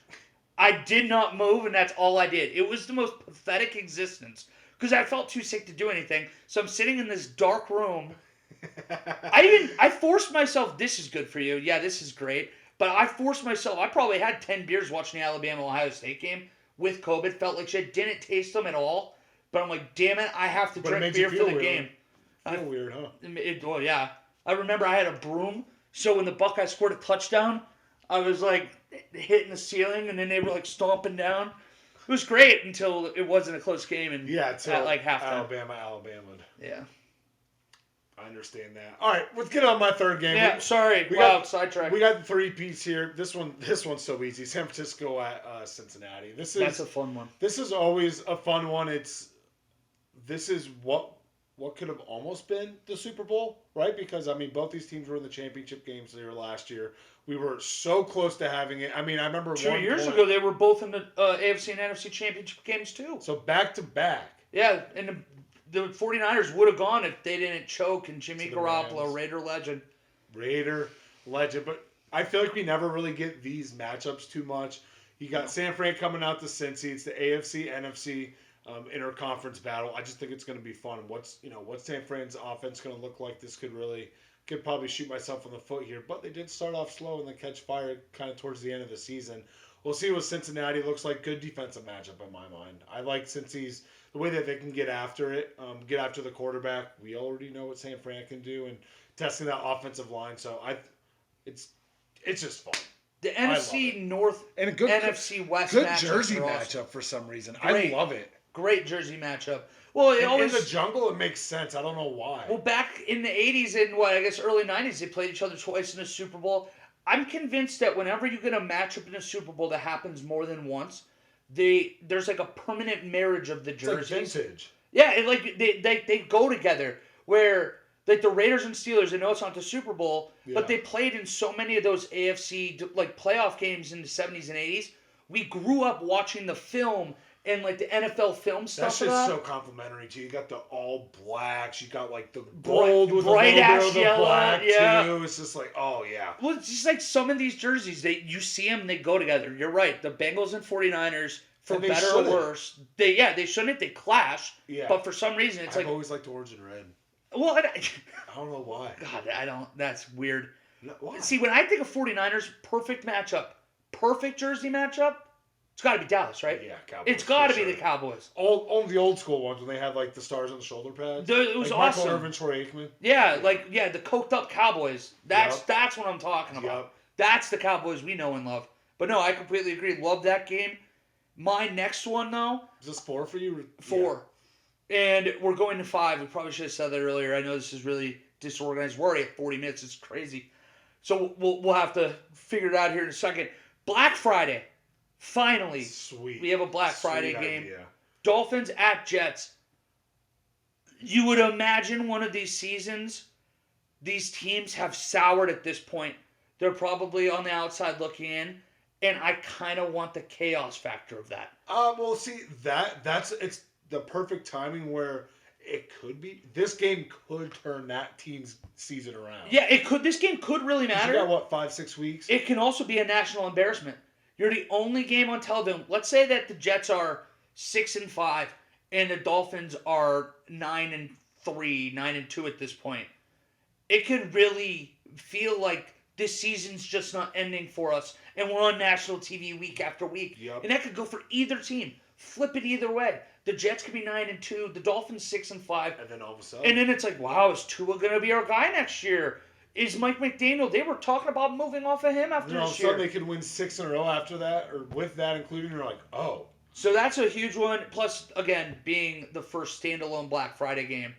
I did not move, and that's all I did. It was the most pathetic existence because I felt too sick to do anything. So I'm sitting in this dark room. I forced myself. This is good for you. Yeah, this is great. But I forced myself. I probably had 10 beers watching the Alabama-Ohio State game with COVID. Felt like shit. Didn't taste them at all. But I'm like, damn it, I have to But it drink made beer you for the feel game. Feel weird, huh? Oh, yeah. I remember I had a broom. So when the Buckeyes scored a touchdown, I was like hitting the ceiling, and then they were like stomping down. It was great until it wasn't a close game, and at like halftime. Alabama. Yeah. I understand that. All right, let's get on my third game. Yeah, sorry. We Wow, got sidetracked. We got the 3-piece here. This one's so easy. San Francisco at Cincinnati. That's a fun one. This is always a fun one. This is what could have almost been the Super Bowl, right? Because I mean, both these teams were in the championship games there last year. We were so close to having it. I mean, I remember 2 years ago they were both in the AFC and NFC championship games too. So back to back. Yeah, and the 49ers would have gone if they didn't choke, and Jimmy Garoppolo, Raider legend. But I feel like we never really get these matchups too much. You got San Fran coming out to Cincy. It's the AFC, NFC interconference battle. I just think it's going to be fun. What's San Fran's offense going to look like? This could probably shoot myself in the foot here, but they did start off slow and then catch fire kind of towards the end of the season. We'll see what Cincinnati looks like. Good defensive matchup in my mind. I like Cincy's the way that they can get after it, get after the quarterback. We already know what San Fran can do, and testing that offensive line. So it's just fun. The NFC North and a good NFC West good jersey matchup for some reason. I love it. Great jersey matchup. Well, in the jungle, it makes sense. I don't know why. Well, back in the 80s and early 90s, they played each other twice in the Super Bowl. I'm convinced that whenever you get a matchup in a Super Bowl that happens more than once, there's like a permanent marriage of the jerseys. It's like vintage. Yeah, they go together. Where like the Raiders and Steelers, I know it's not the Super Bowl, but they played in so many of those AFC like playoff games in the 70s and 80s. We grew up watching the film and like the NFL film stuff. That shit's so complimentary too. You got the all blacks. You got like the gold with bright a little ass bit of the yellow, black yeah. too. It's just like, oh yeah. Well, it's just like some of these jerseys, you see them, they go together. You're right. The Bengals and 49ers, for better or worse, they shouldn't. They clash. Yeah. But for some reason, I've always liked orange and red. Well, I don't know why. God, I don't. That's weird. No, why? See, when I think of 49ers, perfect matchup, perfect jersey matchup. It's got to be Dallas, right? Yeah, Cowboys. It's got to be the Cowboys. All the old school ones when they had like the stars on the shoulder pads. It was like awesome. Michael Irvin, Troy Aikman. Yeah, the coked up Cowboys. That's what I'm talking about. Yep. That's the Cowboys we know and love. But no, I completely agree. Love that game. My next one though. Is this 4 for you? 4. Yeah. And we're going to 5. We probably should have said that earlier. I know this is really disorganized. We're already at 40 minutes. It's crazy. So we'll have to figure it out here in a second. Black Friday. Finally, sweet. We have a Black Friday game. Idea. Dolphins at Jets. You would imagine one of these seasons, these teams have soured at this point. They're probably on the outside looking in, and I kind of want the chaos factor of that. Well, see, it's the perfect timing where it could be. This game could turn that team's season around. Yeah, it could. This game could really matter. You got, 5-6 weeks? It can also be a national embarrassment. You're the only game on television. Let's say that the Jets are 6-5 and the Dolphins are 9-3, 9-2 at this point. It could really feel like this season's just not ending for us, and we're on national TV week after week. Yep. And that could go for either team. Flip it either way. The Jets could be 9-2, the Dolphins 6-5, and then all of a sudden, and then it's like, wow, is Tua gonna be our guy next year? Is Mike McDaniel? They were talking about moving off of him after this year. So they could win 6 in a row after that, or with that including. You're like, oh. So that's a huge one. Plus, again, being the first standalone Black Friday game,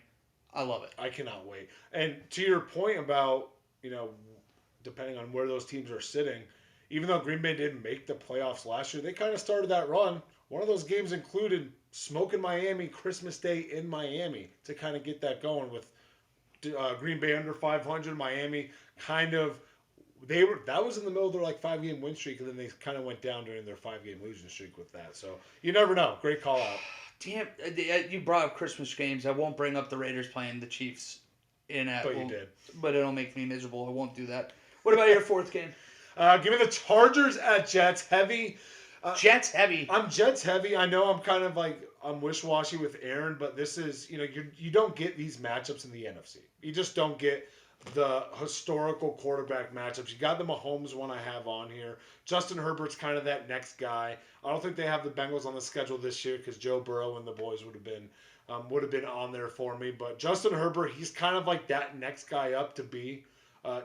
I love it. I cannot wait. And to your point about, depending on where those teams are sitting, even though Green Bay didn't make the playoffs last year, they kind of started that run. One of those games included smoking Miami Christmas Day in Miami to kind of get that going with. Green Bay under 500, Miami kind of that was in the middle of their 5-game win streak, and then they kind of went down during their 5-game losing streak with that. So you never know. Great call out. Damn, you brought up Christmas games. I won't bring up the Raiders playing the Chiefs But you did. But it'll make me miserable. I won't do that. What about your 4th game? Give me the Chargers at Jets. Heavy Jets heavy. I'm Jets heavy. I know I'm kind of like I'm wish-washy with Aaron, but this is you don't get these matchups in the NFC. You just don't get the historical quarterback matchups. You got the Mahomes one I have on here. Justin Herbert's kind of that next guy. I don't think they have the Bengals on the schedule this year because Joe Burrow and the boys would have been on there for me. But Justin Herbert, he's kind of like that next guy up to be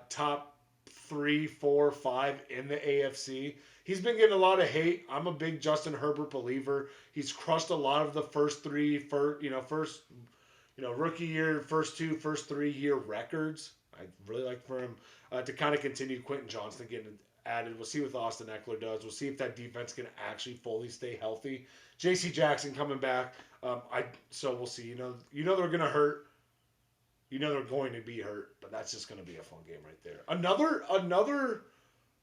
top 3, 4, 5 in the AFC. He's been getting a lot of hate. I'm a big Justin Herbert believer. He's crushed a lot of the first rookie year, first 3 year records. I'd really like for him to kind of continue. Quentin Johnston getting added. We'll see what Austin Eckler does. We'll see if that defense can actually fully stay healthy. J.C. Jackson coming back. So we'll see. They're going to hurt. They're going to be hurt, but that's just going to be a fun game right there. Another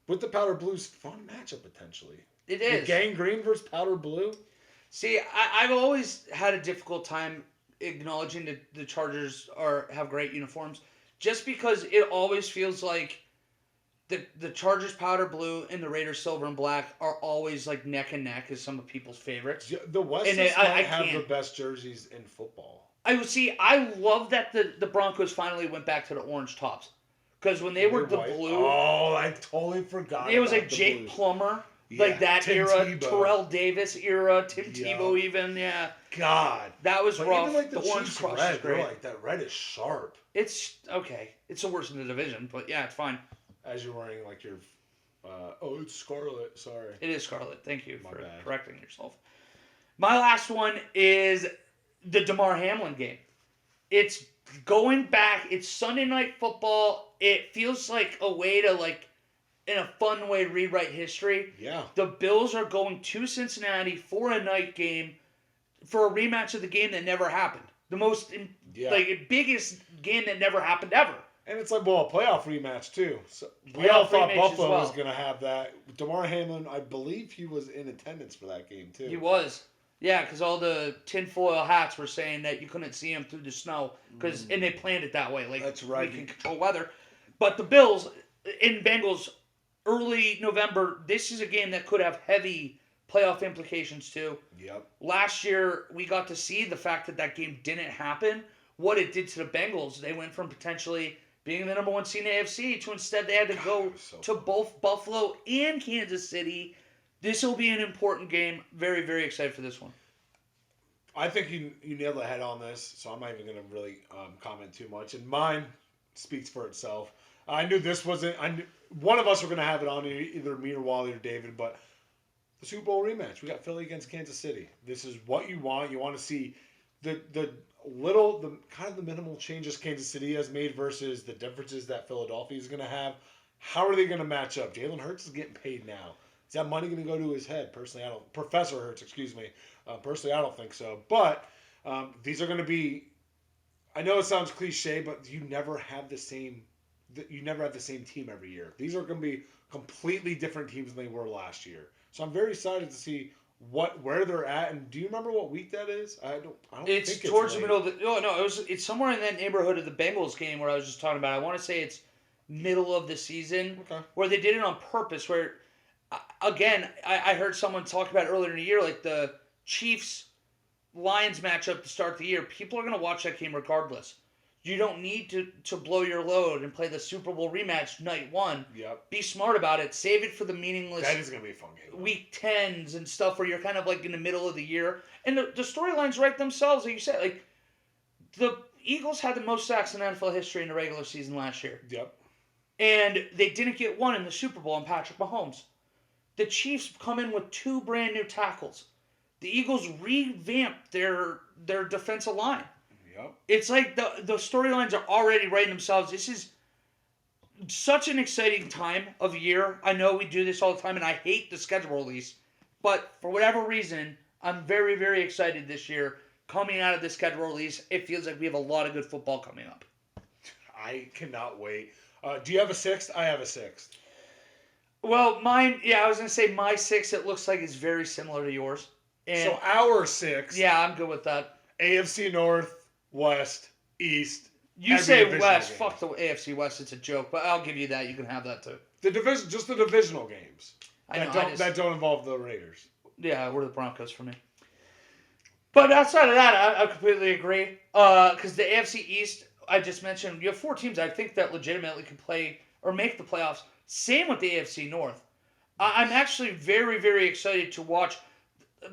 with the Powder Blues fun matchup potentially. It is. The Gang Green versus Powder Blue. See, I've always had a difficult time acknowledging that the Chargers have great uniforms, just because it always feels like the Chargers powder blue and the Raiders silver and black are always like neck and neck as some of people's favorites. Yeah, the West might have the best jerseys in football. I love that the Broncos finally went back to the orange tops, because when they were the white. blue, oh, I totally forgot. It was like Jake Blues. Plummer. Yeah, like that Tim era, Tebow. Terrell Davis era, Tim Tebow even, yeah. God. That was but rough. Even like the orange Chiefs crush red, is great. like that red is sharp. It's okay. It's the worst in the division, but yeah, it's fine. As you're wearing like your, it's scarlet. Sorry. It is scarlet. Thank you for bad. correcting yourself. My last one is the DeMar Hamlin game. It's going back. It's Sunday Night Football. It feels like a way to in a fun way, rewrite history. Yeah. The Bills are going to Cincinnati for a night game for a rematch of the game that never happened. The most, biggest game that never happened ever. And it's like, a playoff rematch, too. So we Playoff all thought rematch Buffalo as well. was going to have that. DeMar Hamlin, I believe he was in attendance for that game, too. He was. Yeah, because all the tinfoil hats were saying that you couldn't see him through the snow. And they planned it that way. That's right. We can control weather. But the Bills in Bengals early November, this is a game that could have heavy playoff implications too. Yep. Last year, we got to see the fact that game didn't happen, what it did to the Bengals. They went from potentially being the number 1 seed in the AFC to instead they had to go to both Buffalo and Kansas City. This will be an important game. Very, very excited for this one. I think you nailed the head on this, so I'm not even going to really comment too much. And mine speaks for itself. I knew this wasn't. One of us were going to have it on, either me or Wally or David, but the Super Bowl rematch. We got Philly against Kansas City. This is what you want. You want to see the minimal changes Kansas City has made versus the differences that Philadelphia is going to have. How are they going to match up? Jalen Hurts is getting paid now. Is that money going to go to his head? Personally, I don't. Professor Hurts, excuse me. Personally, I don't think so. But these are going to be. I know it sounds cliche, but you never have the same. You never have the same team every year. These are going to be completely different teams than they were last year. So I'm very excited to see where they're at. And do you remember what week that is? I don't. It's think towards it's the middle of the. It's somewhere in that neighborhood of the Bengals game where I was just talking about. I want to say it's middle of the season, where they did it on purpose. Where, again, I heard someone talk about it earlier in the year, like the Chiefs-Lions matchup to start the year. People are going to watch that game regardless. You don't need to blow your load and play the Super Bowl rematch night 1. Yep. Be smart about it. Save it for the meaningless. That is going to be a fun game. Week 10s and stuff where you're kind of in the middle of the year. And the storylines write themselves, like you said. The Eagles had the most sacks in NFL history in the regular season last year. Yep. And they didn't get one in the Super Bowl on Patrick Mahomes. The Chiefs come in with 2 brand new tackles. The Eagles revamped their defensive line. Yep. It's like the storylines are already writing themselves. This is such an exciting time of year. I know we do this all the time, and I hate the schedule release. But for whatever reason, I'm very, very excited this year. Coming out of the schedule release, it feels like we have a lot of good football coming up. I cannot wait. Do you have a 6th? I have a 6th. Well, mine, I was going to say my 6, it looks like it's very similar to yours. And So our 6th. yeah, I'm good with that. AFC North, West, East. You every say divisional West. game. Fuck the AFC West. It's a joke, but I'll give you that. You can have that too. Just the divisional games. That don't involve the Raiders. Yeah, we're the Broncos for me. But outside of that, I completely agree. Because the AFC East, I just mentioned, you have 4 teams I think that legitimately can play or make the playoffs. Same with the AFC North. I'm actually very, very excited to watch.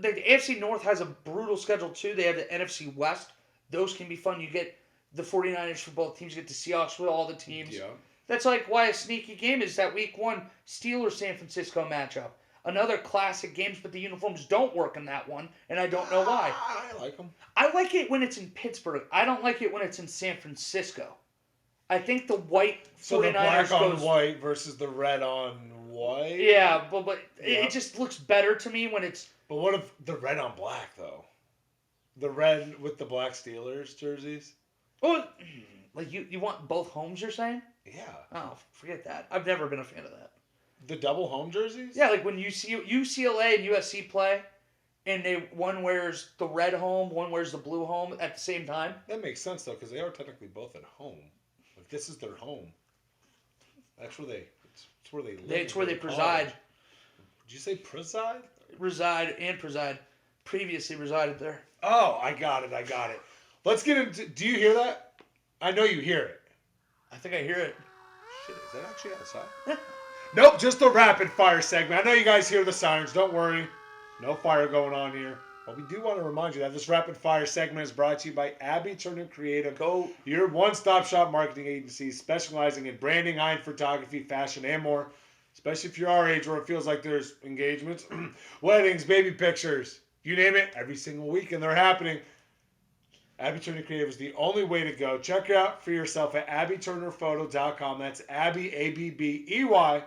The AFC North has a brutal schedule too. They have the NFC West. Those can be fun. You get the 49ers for both teams. You get the Seahawks with all the teams. Yeah. That's like why a sneaky game is that Week 1 Steelers-San Francisco matchup. Another classic games, but the uniforms don't work in that one, and I don't know why. I like them. I like it when it's in Pittsburgh. I don't like it when it's in San Francisco. I think the white 49ers So the black on white versus the red on white? Yeah, but it just looks better to me when it's... But what if the red on black, though? The red with the black Steelers jerseys? Oh, like you want both homes, you're saying? Yeah. Oh, forget that. I've never been a fan of that. The double home jerseys? Yeah, like when you see UCLA and USC play, and one wears the red home, one wears the blue home at the same time. That makes sense, though, because they are technically both at home. Like, this is their home. That's where it's where they live. It's where they preside. Did you say preside? Preside. Previously resided there. Oh, I got it. Let's get into... Do you hear that? I know you hear it. I think I hear it. Shit, is that actually outside? Nope, just the rapid fire segment. I know you guys hear the sirens. Don't worry. No fire going on here. But we do want to remind you that this rapid fire segment is brought to you by Abby Turner Creative. Your one-stop shop marketing agency specializing in branding, high-end photography, fashion, and more. Especially if you're our age where it feels like there's engagements, weddings, baby pictures. You name it, every single weekend they're happening. Abby Turner Creative is the only way to go. Check her out for yourself at abbyturnerphoto.com. That's Abby, A-B-B-E-Y.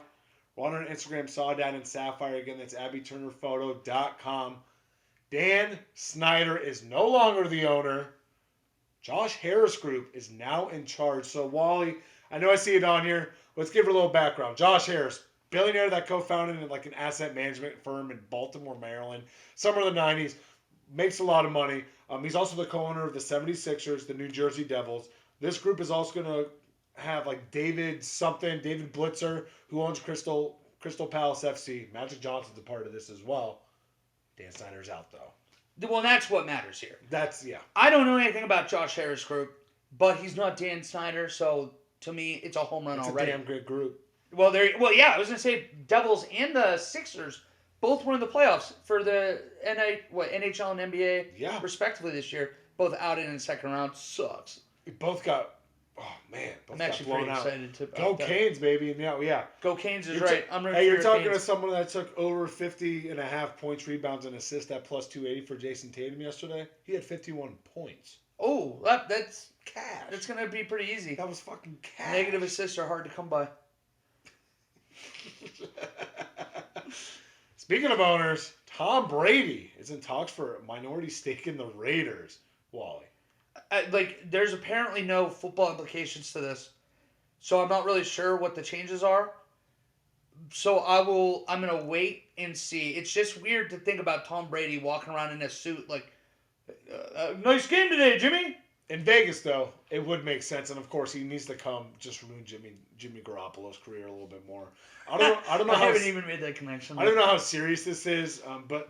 We're on Instagram, Sawdown and Sapphire. Again, that's abbyturnerphoto.com. Dan Snyder is no longer the owner. Josh Harris Group is now in charge. So, Wally, I know I see it on here. Let's give her a little background. Josh Harris, billionaire that co-founded an asset management firm in Baltimore, Maryland. Summer of the 90s. Makes a lot of money. He's also the co-owner of the 76ers, the New Jersey Devils. This group is also going to have David Blitzer, who owns Crystal Palace FC. Magic Johnson's a part of this as well. Dan Snyder's out, though. Well, that's what matters here. Yeah. I don't know anything about Josh Harris Group, but he's not Dan Snyder, so to me, it's a home run already. It's a damn great group. Well, yeah, I was going to say Devils and the Sixers both were in the playoffs for the NHL and NBA, respectively, this year. Both out in the second round. Sucks. Both got... Oh, man. I'm actually pretty excited to... Go Canes, baby. Yeah. Go Canes is right. I'm ready Hey, for you're talking Canes. to someone that took over 50.5 points, rebounds, and assists at plus 280 for Jason Tatum yesterday. He had 51 points. Oh, that's cash. That's going to be pretty easy. That was fucking cash. Negative assists are hard to come by. Speaking of owners, Tom Brady is in talks for a minority stake in the Raiders. Wally. There's apparently no football implications to this, so I'm not really sure what the changes are. So I'm going to wait and see. It's just weird to think about Tom Brady walking around in a suit nice game today, Jimmy. In Vegas, though, it would make sense, and of course, he needs to come just ruin Jimmy Garoppolo's career a little bit more. I don't know. I haven't even made that connection. I don't know how serious this is, but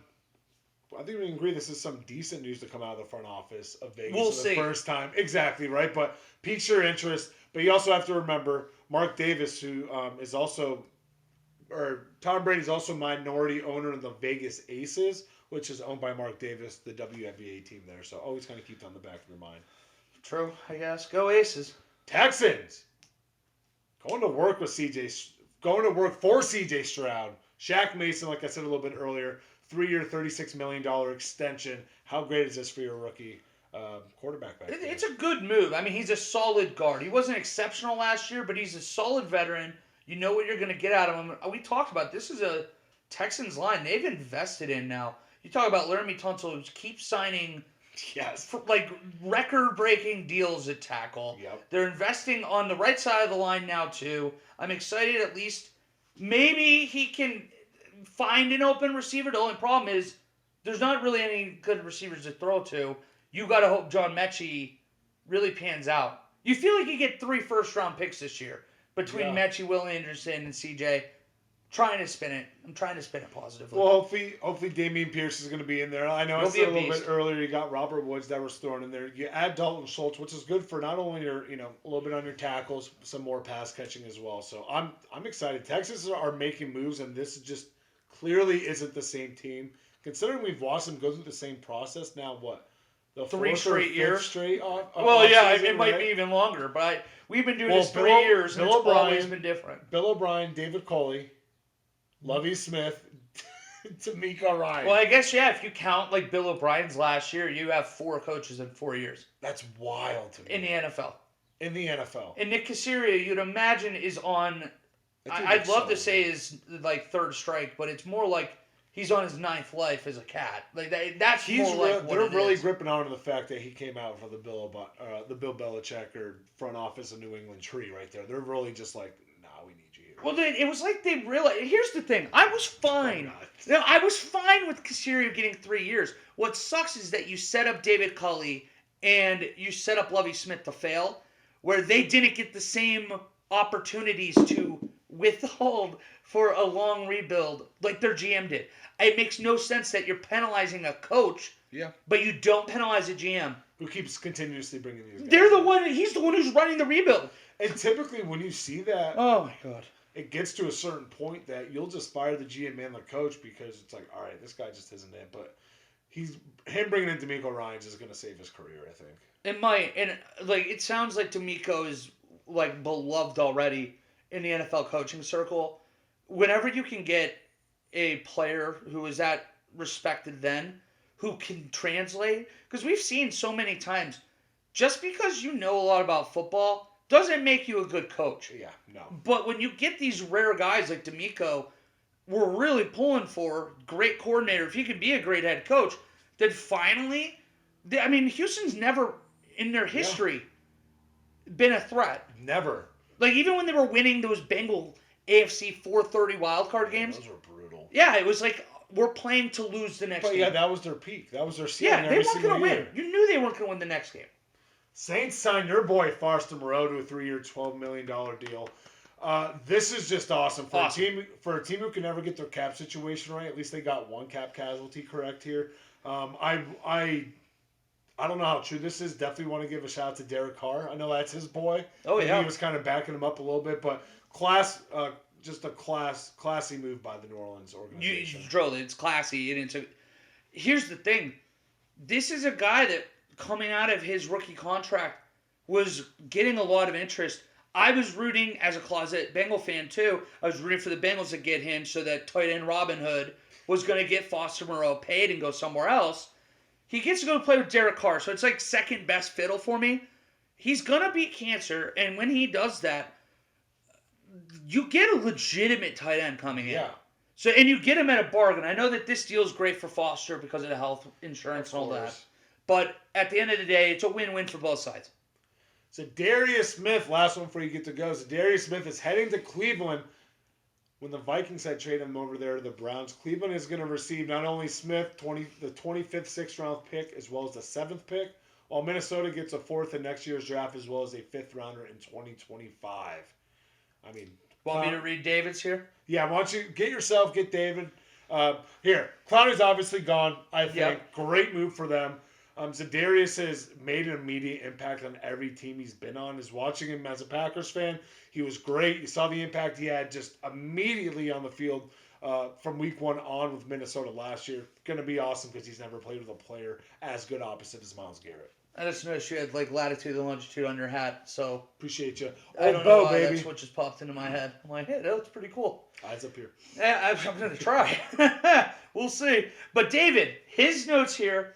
I think we can agree this is some decent news to come out of the front office of Vegas for the first time. Exactly right, but piques your interest. But you also have to remember Mark Davis, who is also, or Tom Brady's also minority owner of the Vegas Aces, which is owned by Mark Davis, the WNBA team there. So always kind of keep that in the back of your mind. True, I guess. Go Aces. Texans going to work for CJ Stroud. Shaq Mason, like I said a little bit earlier, 3-year, $36 million extension. How great is this for your rookie quarterback back there? It's a good move. I mean, he's a solid guard. He wasn't exceptional last year, but he's a solid veteran. You know what you're going to get out of him. We talked about this is a Texans line they've invested in now. You talk about Laramie Tunsil, who keeps signing record-breaking deals at tackle. Yep. They're investing on the right side of the line now, too. I'm excited at least. Maybe he can find an open receiver. The only problem is there's not really any good receivers to throw to. You got to hope John Mechie really pans out. You feel like you get 3 first-round picks this year between Mechie, Will Anderson, and CJ. Trying to spin it. I'm trying to spin it positively. Well, hopefully Damian Pierce is going to be in there. I know He'll I be said a a little beast. bit earlier you got Robert Woods that was thrown in there. You add Dalton Schultz, which is good for not only your a little bit on your tackles, some more pass catching as well. So I'm excited. Texas are making moves, and this just clearly isn't the same team. Considering we've watched them go through the same process now, what the 3 fourth straight or fifth years? straight off. Well, yeah, season, it might right? be even longer, but we've been doing Well, this 3 years, and Bill it's always O'Brien- been different. Bill O'Brien, David Culley, Lovie Smith, D'Amico Ryan. Well, I guess, yeah, if you count, like, Bill O'Brien's last year, you have 4 coaches in 4 years That's wild to me. in the NFL. In the NFL. And Nick Caserio, you'd imagine, is on, That dude I'd looks love so to say good. his, like, 3rd strike, but it's more like he's on his 9th life as a cat. Like, that's He's more like what they're it really is. gripping on to the fact that he came out for the Bill Belichick or front office of New England tree right there. They're really just like, nah, we need you here. Well, it was like they realized. Here's the thing. I was fine. Oh, No, I was fine with Caserio getting 3 years. What sucks is that you set up David Culley and you set up Lovie Smith to fail, where they didn't get the same opportunities to withhold for a long rebuild like their GM did. It makes no sense that you're penalizing a coach, Yeah. but you don't penalize a GM. Who keeps continuously bringing these guys. They're the one. He's the one who's running the rebuild. And typically when you see that, Oh my god. it gets to a certain point that you'll just fire the GM and the coach because it's like, all right, this guy just isn't it. But him bringing in D'Amico Ryans is going to save his career, I think. It might, and like it sounds like D'Amico is like beloved already in the NFL coaching circle. Whenever you can get a player who is that respected then, who can translate, because we've seen so many times, just because you know a lot about football doesn't make you a good coach. Yeah, no. But when you get these rare guys like D'Amico, we're really pulling for great coordinator. If he could be a great head coach, then finally, I mean, Houston's never in their history been a threat. Never. Like even when they were winning those Bengal AFC 430 wildcard games, Those were brutal. yeah, it was like we're playing to lose the next But game. yeah, that was their peak. That was their ceiling Yeah, they every weren't single going to year. win. You knew they weren't going to win the next game. Saints signed your boy Foster Moreau to a 3-year, $12 million deal. This is just awesome for Awesome. a team who can never get their cap situation right. At least they got one cap casualty correct here. I don't know how true this is. Definitely want to give a shout out to Derek Carr. I know that's his boy. Oh, And yeah. he was kind of backing him up a little bit, but just a classy move by the New Orleans You organization. drove it. It's classy. And here's the thing. This is a guy that coming out of his rookie contract was getting a lot of interest. I was rooting as a closet Bengal fan too. I was rooting for the Bengals to get him so that tight end Robin Hood was going to get Foster Moreau paid and go somewhere else. He gets to go play with Derek Carr, so it's like second best fiddle for me. He's going to beat cancer, and when he does that, you get a legitimate tight end coming in. Yeah. So, and you get him at a bargain. I know that this deal is great for Foster because of the health insurance and all that. But at the end of the day, it's a win-win for both sides. So Darius Smith, last one before you get to go. So Darius Smith is heading to Cleveland. When the Vikings had traded him over there to the Browns, Cleveland is going to receive not only Smith, the 25th sixth-round pick, as well as the 7th pick, while Minnesota gets a 4th in next year's draft, as well as a 5th rounder in 2025. I mean... Want me to read David's here? Yeah, why don't you get David. Here, Clowney's obviously gone, I think. Yep. Great move for them. Zadarius has made an immediate impact on every team he's been on. Is watching him as a Packers fan, he was great. You saw the impact he had just immediately on the field from week 1 on with Minnesota last year. Going to be awesome because he's never played with a player as good opposite as Myles Garrett. I just noticed you had like latitude and longitude on your hat, so Appreciate you. I don't know why that's what just popped into my head. I'm like, hey, that looks pretty cool. Eyes up here. Yeah, I'm going to try. We'll see. But David, his notes here,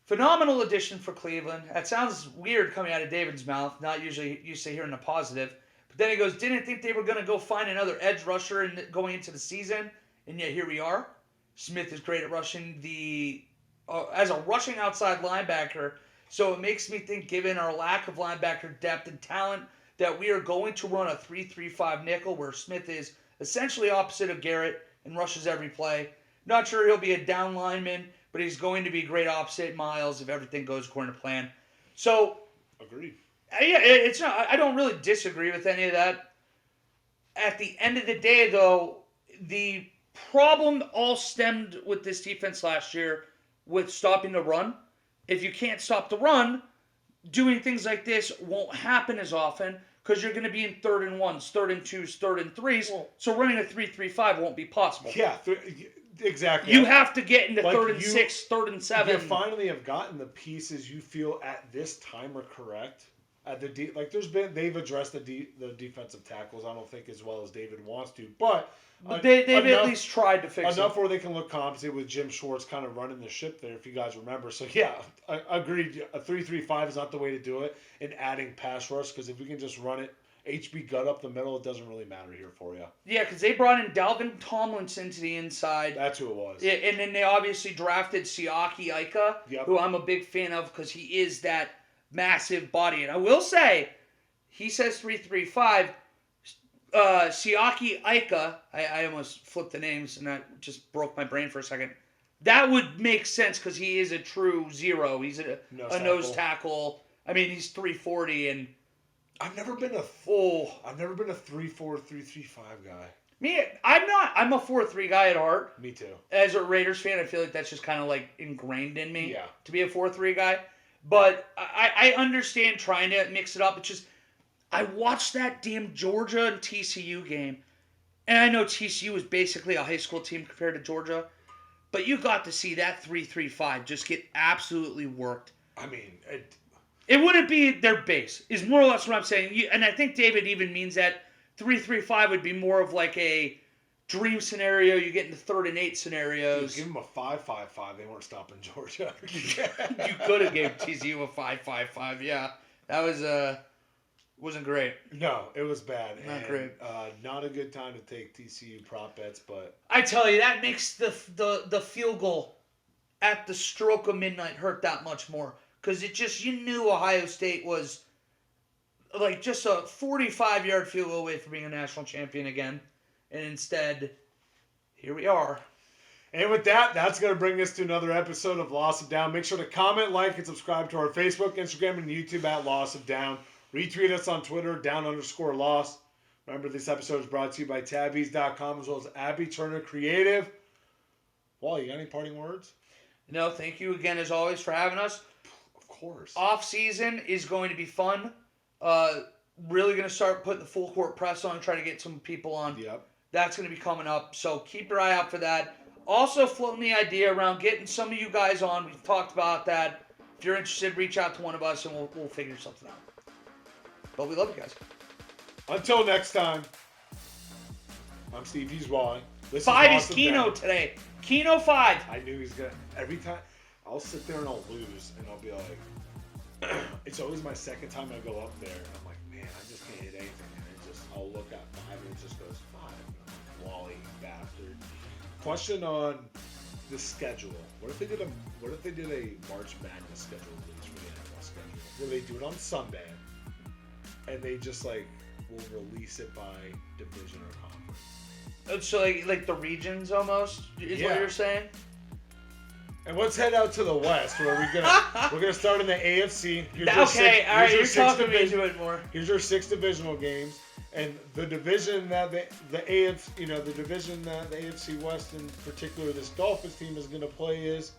phenomenal addition for Cleveland. That sounds weird coming out of David's mouth, not usually used to hearing the positive. But then he goes, didn't think they were going to go find another edge rusher going into the season, and yet here we are. Smith is great at rushing as a rushing outside linebacker. So it makes me think, given our lack of linebacker depth and talent, that we are going to run a 3-3-5 nickel where Smith is essentially opposite of Garrett and rushes every play. Not sure he'll be a down lineman, but he's going to be great opposite Miles if everything goes according to plan. So, Agreed. yeah, it's not. I don't really disagree with any of that. At the end of the day, though, the problem all stemmed with this defense last year with stopping the run. If you can't stop the run, doing things like this won't happen as often because you're going to be in 3rd and 1s, 3rd and 2s, 3rd and 3s. Well, so running a 3-3-5 won't be possible. Yeah, exactly. You have to get into Like 3rd and 6, 3rd and 7. You finally have gotten the pieces you feel at this time are correct. At the they've addressed the defensive tackles. I don't think as well as David wants to, but they've at least tried to fix enough it. where they can look competent with Jim Schwartz kind of running the ship there. If you guys remember, so yeah, I agreed. A 3-3-5 is not the way to do it. And adding pass rush because if we can just run it HB gut up the middle, it doesn't really matter here for you. Yeah, because they brought in Dalvin Tomlinson to the inside. That's who it was. Yeah, and then they obviously drafted Siaki Ika, who I'm a big fan of because he is that massive body. And I will say, he says 3-3-5. Siaki Ika, I almost flipped the names and that just broke my brain for a second. That would make sense because he is a true 0. He's a nose tackle. I mean, he's 340 and I've never been a 3-4, 3-3-5 guy. I'm a 4-3 guy at heart. Me too. As a Raiders fan, I feel like that's just kind of like ingrained in me to be a 4-3 guy. But I understand trying to mix it up. It's just, I watched that damn Georgia and TCU game. And I know TCU was basically a high school team compared to Georgia. But you got to see that 3-3-5 just get absolutely worked. I mean, it wouldn't be their base, is more or less what I'm saying. And I think David even means that 3-3-5 would be more of like a dream scenario. You get into 3rd and 8 scenarios. Dude, give them a 5-5-5. They weren't stopping Georgia. You could have gave TCU a 5-5-5. Yeah, that was wasn't great. No, it was bad. Not great. Not a good time to take TCU prop bets, but I tell you, that makes the field goal at the stroke of midnight hurt that much more because it just, you knew Ohio State was like just a 45-yard field goal away from being a national champion again. And instead, here we are. And with that, that's going to bring us to another episode of Loss of Down. Make sure to comment, like, and subscribe to our Facebook, Instagram, and YouTube at Loss of Down. Retweet us on Twitter, down_loss. Remember, this episode is brought to you by Tabbies.com as well as Abby Turner Creative. Wally, you got any parting words? No, thank you again as always for having us. Of course. Off season is going to be fun. Really going to start putting the full court press on, try to get some people on. Yep. That's going to be coming up, so keep your eye out for that. Also floating the idea around getting some of you guys on. We've talked about that. If you're interested, reach out to one of us and we'll figure something out. But we love you guys. Until next time, I'm Steve. He's Wally. 5 is Keno today. Keno 5. I knew he's going to. Every time, I'll sit there and I'll lose, and I'll be like, it's always my second time I go up there, and I'm like, man, I just can't hit anything. And I'll look at 5, and it just goes 5. Wally, bastard. Question on the schedule. What if they did a March Madness schedule release for the NFL schedule? Where they do it on Sunday, and they just like will release it by division or conference. So like the regions almost is what you're saying? And let's head out to the West, where we're gonna start in the AFC. All right, you're talking me into it more. Here's your 6 divisional games, and the division that the AFC, the division that the AFC West, in particular, this Dolphins team is gonna play is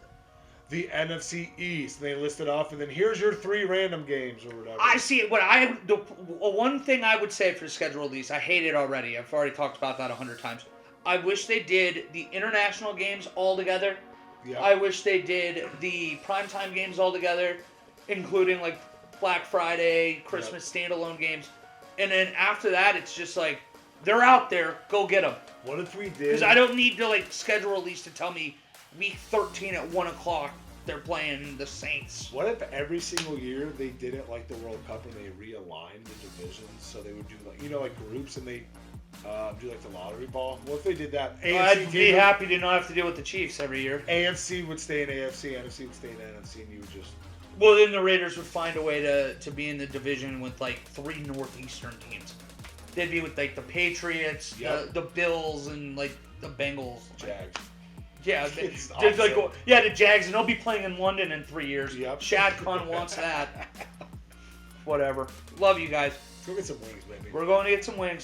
the NFC East. They listed off, and then here's your 3 random games or whatever. I see. The one thing I would say for the schedule release, I hate it already. I've already talked about that 100 times. I wish they did the international games all together. Yep. I wish they did the primetime games all together, including like Black Friday, Christmas standalone games. And then after that, it's just like, they're out there, go get them. What if we did? Because I don't need to like schedule release to tell me week 13 at 1 o'clock they're playing the Saints. What if every single year they did it like the World Cup and they realigned the divisions so they would do like groups and they do like the lottery ball? What if they did that? I'd be happy to not have to deal with the Chiefs every year. AFC would stay in AFC, NFC would stay in NFC, and you would just... Well, then the Raiders would find a way to be in the division with like 3 Northeastern teams. They'd be with like the Patriots, the Bills, and like the Bengals. Jags. Yeah, the Jags, and they'll be playing in London in 3 years. Yep. Shad Khan wants that. Whatever. Love you guys. Let's go get some wings, baby. We're going to get some wings.